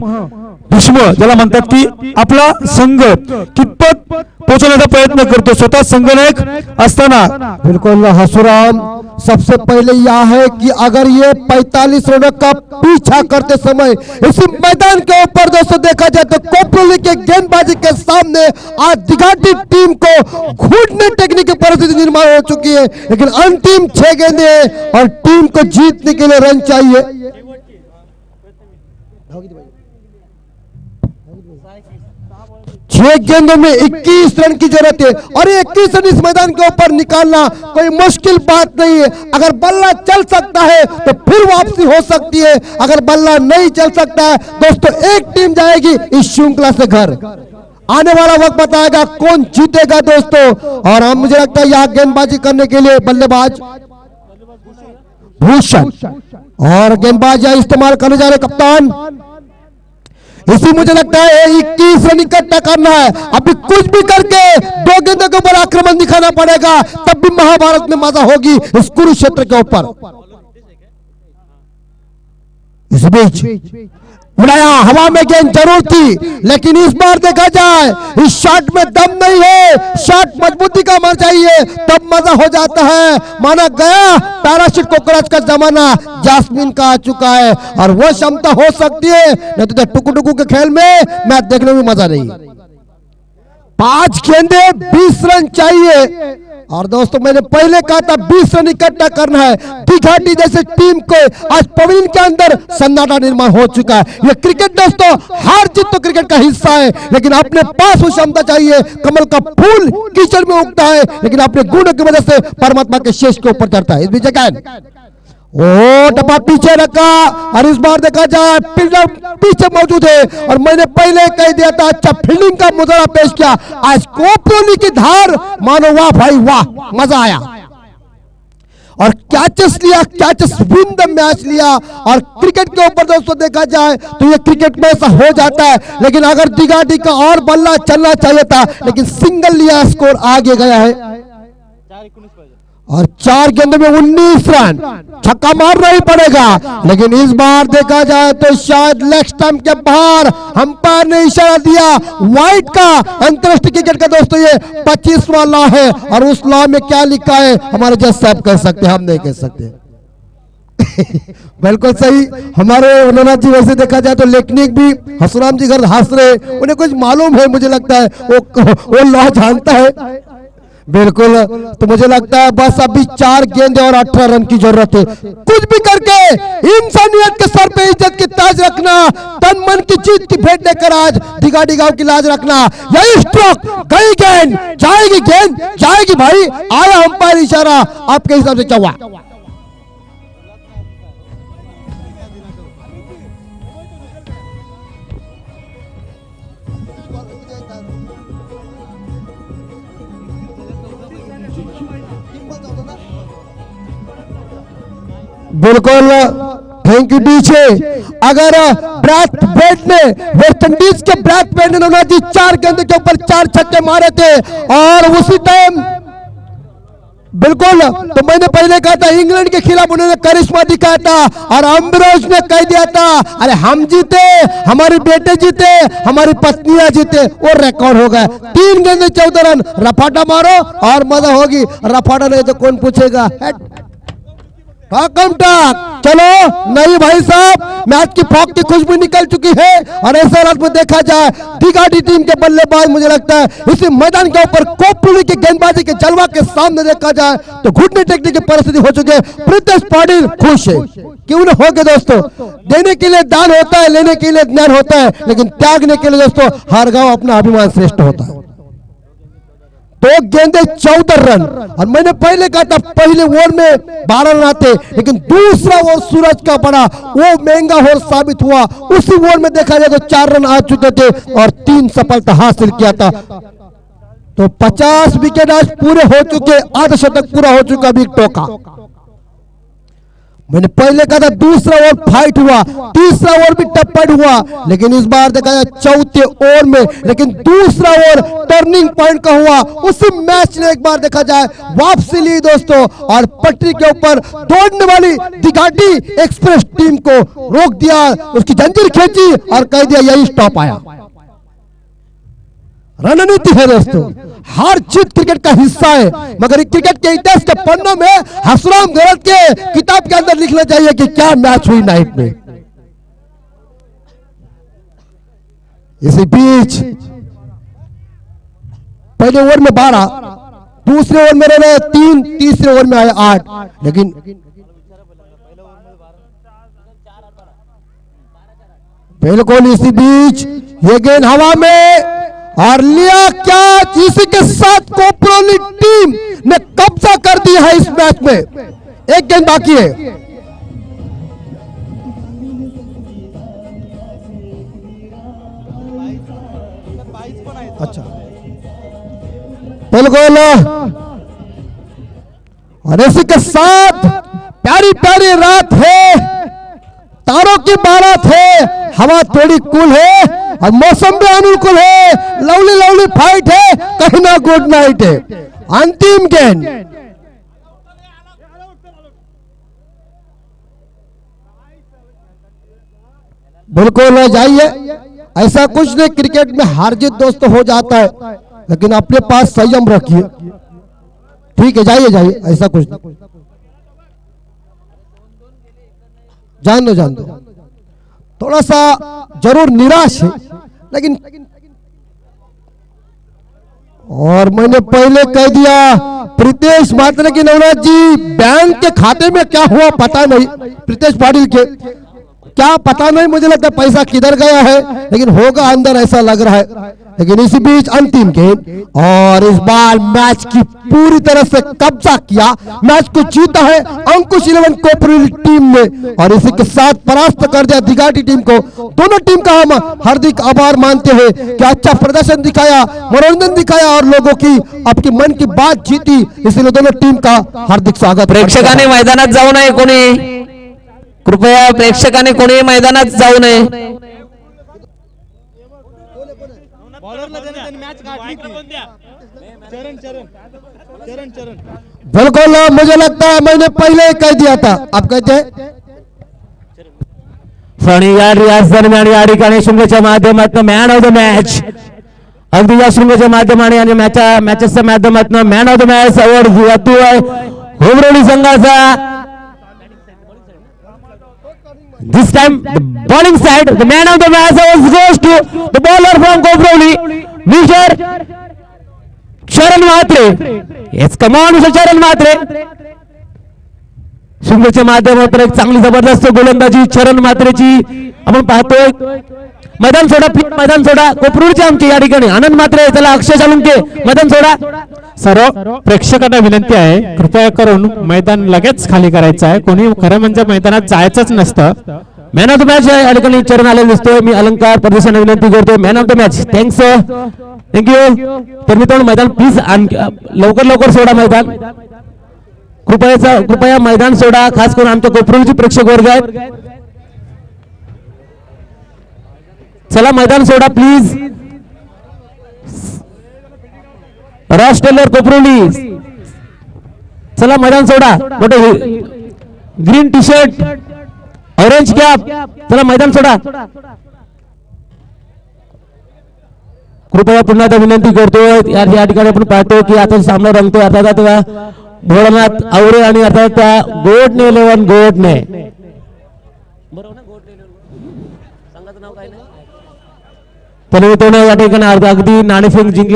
भीष्म ज्याला म्हणतात की आपला संघ कितपत पोहोचण्याचा प्रयत्न करतो स्वतः संघनायक असताना. बिल्कुल हसुराम, सबसे पहले यह है कि अगर ये 45 रनों का पीछा करते समय इसी मैदान के ऊपर दोस्तों देखा जाए तो कोपरोली के गेंदबाजी के सामने आज दिघाटी टीम को घुटने टेकने की परिस्थिति निर्माण हो चुकी है. लेकिन अंतिम 6 गेंदे और टीम को जीतने के लिए रन चाहिए. 6 गेंदों में 21 रन की जरूरत है और ये 21 रन इस मैदान के ऊपर निकालना कोई मुश्किल बात नहीं है. अगर बल्ला चल सकता है तो फिर वापसी हो सकती है. अगर बल्ला नहीं चल सकता है दोस्तों, एक टीम जाएगी इस श्रृंखला से घर. आने वाला वक्त बताएगा कौन जीतेगा दोस्तों. और हम मुझे लगता है यहाँ गेंदबाजी करने के लिए बल्लेबाज भूषण और गेंदबाज यहाँ इस्तेमाल करने जा रहे कप्तान. इसी मुझे लगता है 21 रन इकट्ठा करना है. अभी कुछ भी करके 2 गेंदों के ऊपर आक्रमण दिखाना पड़ेगा, तब भी महाभारत में मजा होगी इस कुरुक्षेत्र के ऊपर. इस बीच उड़ाया, हवा में गेंद जरूर थी लेकिन इस बार देखा जाए इस शॉट में दम नहीं है. शॉट मजबूती का होना चाहिए तब मजा हो जाता है. माना गया पैराशूट कोकराज का जमाना जास्मिन का आ चुका है और वो क्षमता हो सकती है. नहीं तो टुकु टुकु के खेल में मैच देखने में मजा नहीं. 5 गेंदे 20 रन चाहिए. और दोस्तों मैंने पहले कहा था 20 रन इकट्ठा करना है. दिघाटी जैसे टीम को आज पवेलियन के अंदर सन्नाटा निर्माण हो चुका है. ये क्रिकेट दोस्तों, हार जीत तो क्रिकेट का हिस्सा है लेकिन अपने पास वो क्षमता चाहिए. कमल का फूल कीचड़ में उगता है लेकिन अपने गुणों की वजह से परमात्मा के शेष के ऊपर चढ़ता है. इस बीच ओ टप्पा पीछे रखा और इस बार देखा जाए फील्डर पीछे मौजूद है और मैंने पहले कह दिया था अच्छा फील्डिंग का मुजरा पेश किया. आज कोपरोली की धार मानो वाह भाई वाह, मजा आया और कैचेस लिया, कैचेस विन द मैच लिया. और क्रिकेट के ऊपर दोस्तों देखा जाए तो ये क्रिकेट में ऐसा हो जाता है. लेकिन अगर दिघाटी का और बल्ला चलना चाहिए था लेकिन सिंगल लिया, स्कोर आगे गया है और 4 गेंदों में 19 रन. छक्का मारना ही पड़ेगा लेकिन इस बार देखा जाए तो शायद लेग स्टंप के बाहर अंपायर ने इशारा दिया वाइड का. अंतरराष्ट्रीय क्रिकेट का दोस्तों ये 25वां लॉ है और उस लॉ में क्या लिखा है हमारे जज साहब कह सकते हैं, हम नहीं कह सकते. बिल्कुल सही. हमारे नोना जी वैसे देखा जाए तो लेखनिक भी हसुराम जी घर हंस रहे, उन्हें कुछ मालूम है. मुझे लगता है वो लॉ जानता है. बिल्कुल, तो मुझे लगता है बस अभी 4 गेंद और 18 रन की जरूरत है. कुछ भी करके इंसानियत के सर पे इज्जत की ताज रखना, तन मन की जीत की भेंट लेकर आज दिघाटी गांव की लाज रखना. यही स्ट्रोक, गई गेंद जाएगी भाई. आया अंपायर इशारा, आपके हिसाब से चौवा. बिल्कुल, थैंक यू डीजे. अगर ब्रैथ बेट ने वेस्ट इंडीज के ब्रैथ बेट ने जी 4 गेंद के ऊपर 4 छक्के मारे थे और उसी टाइम बिल्कुल, तो मैंने पहले कहा था इंग्लैंड के खिलाफ उन्होंने करिश्मा दिखाया था और अम्ब्रोज ने कह दिया था अरे हम जीते, हमारे बेटे जीते, हमारी पत्नियां जीते. वो रिकॉर्ड हो गया. 3 गेंद 14 रन. रफाटा मारो और मजा होगी. रफाटा नहीं तो कौन पूछेगा. टाक चलो नहीं भाई साहब, मैच की फॉग की खुशबू निकल चुकी है और ऐसे हालात में देखा जाए दिगाटी टीम के बल्लेबाज मुझे लगता है इसी मैदान के ऊपर कोपरूली की गेंदबाजी के जलवा के सामने देखा जाए तो घुटने टेकने की परिस्थिति हो चुकी है। प्रीतेश पाटिल खुश है, क्यों न हो गए दोस्तों। देने के लिए दान होता है, लेने के लिए ज्ञान होता है, लेकिन त्यागने के लिए दोस्तों हर गांव अपना अभिमान श्रेष्ठ होता है। 2 गेंदे 14 रन और मैंने पहले कहा था पहले ओवर में 12 रन आते, लेकिन दूसरा ओवर सूरज का पड़ा वो महंगा ओवर साबित हुआ। उसी ओवर में देखा जाए तो 4 रन आ चुके थे और 3 सफलता हासिल किया था। तो 50 विकेट आज पूरे हो चुके, अर्धशतक पूरा हो चुका अभी टोका। मैंने पहले कहा था दूसरा ओवर फाइट हुआ, तीसरा ओवर भी टप्पड़ हुआ, लेकिन इस बार देखा जाए चौथे ओवर में लेकिन दूसरा ओवर टर्निंग पॉइंट का हुआ। उसी मैच ने एक बार देखा जाए वापसी ली दोस्तों और पटरी के ऊपर दौड़ने वाली दिघाटी एक्सप्रेस टीम को रोक दिया, उसकी जंजीर खींची और कह दिया यही स्टॉप आया। रणनीति है दोस्तों, हार जीत क्रिकेट का हिस्सा है, मगर क्रिकेट के इतिहास के पन्नों में हसराम गलत के किताब के अंदर लिखना चाहिए कि क्या मैच हुई नाइट में। इसी बीच पहले ओवर में 12, दूसरे ओवर में रहे 3, तीसरे ओवर में आए 8, लेकिन बिल्कुल इसी बीच ये गेंद हवा में और लिया क्या, इसी के साथ कोपरोली टीम ने कब्जा कर दिया है इस मैच में। एक गेंद बाकी है। अच्छा बिल्कुल और इसी के साथ प्यारी प्यारी रात है, तारों की बारात है, हवा थोड़ी कूल है और मौसम भी अनुकूल है, लवली लवली फाइट है, कहीं ना गुड नाइट है। अंतिम गेंद बिल्कुल जाइए, ऐसा कुछ नहीं, क्रिकेट में हार जीत दोस्तों हो जाता है, लेकिन अपने पास संयम रखिए। ठीक है, जाइए जाइए, ऐसा कुछ नहीं, जान दो। थोड़ा सा जरूर निराश है, लेकिन और मैंने पहले कह दिया प्रीतेश पाटिल की नवनाथ जी बैंक के खाते में क्या हुआ पता नहीं, प्रीतेश पाटिल के क्या पता नहीं, मुझे लगता है पैसा किधर गया है, लेकिन होगा अंदर ऐसा लग रहा है। लेकिन इसी बीच अंतिम गेंद और इस बार मैच की पूरी तरह से कब्जा किया, मैच को जीता है अंकुश 11 कोपरोली टीम ने और इसी के साथ परास्त कर दिया दिघाटी टीम को। दोनों टीम का हम हार्दिक आभार मानते हैं कि अच्छा प्रदर्शन दिखाया, मनोरंजन दिखाया और लोगों की आपकी मन की बात जीती, इसलिए दोनों टीम का हार्दिक स्वागत। प्रेक्षकांनी मैदानात जाऊ नये, कोणी कृपया प्रेक्षकांनी कोणी मैदानात जाऊ नये। बिल्कुल मुझे लगता है मैंने पहले कह दिया था, आप कहते हैं फणी या रियाज दरम्यान या ठिकाणी शृंगच्या माध्यमातून मॅन ऑफ द मॅच, अगदी या शृंगच्या माध्यमाने आणि मॅचेसच्या माध्यमातून man of the match award जातोय कोपरोली संघाचा। This time the bowling side, the man of the match goes to the bowler from Koproli, Mr. Sharan Mhatre. Yes, come on Mr. Sharan Mhatre. शृंगच्या माध्यमातून एक चांगली जबरदस्त गोलंदाजी शरण म्हात्रेची आपण पाहतोय। मैदान सोडा, मैदान सोडा, कोपरूरचे आमचे या ठिकाणी आनंद म्हात्रे, चला अक्षय चालुंके मैदान सोडा। सर्व प्रेक्षकांना विनंती आहे कृपया करून मैदान लगेच खाली करायचं आहे, कोणी खरं म्हणजे मैदानात जायचंच नसतं। मॅन ऑफ द मॅच या ठिकाणी चरण आलेला दिसतोय, मी अलंकार प्रदर्शनाला विनंती करतो man of the match. Thanks, thank you. तर मित्रांनो मैदान प्लीज लवकर लवकर सोडा मैदान, कृपया मैदान सोडा, खास करून आमच्या कोपरूरचे प्रेक्षक वर्ग आहेत, चला मैदान सोडा प्लीज। रॉस टेलर कोपरोली, चला मैदान सोडा। मोठे green tea shirt, orange cap, चला मैदान सोडा। कृपया पुन्हा एकदा विनंती करतोय, या ठिकाणी आपण पाहतो की आता सामना रंगतोय अर्थात भोळनाथ आवरे आणि अर्थात त्या गोडने 11 गोडने तर मित्रांनो या ठिकाणी अगदी नाणेफेक जिंकली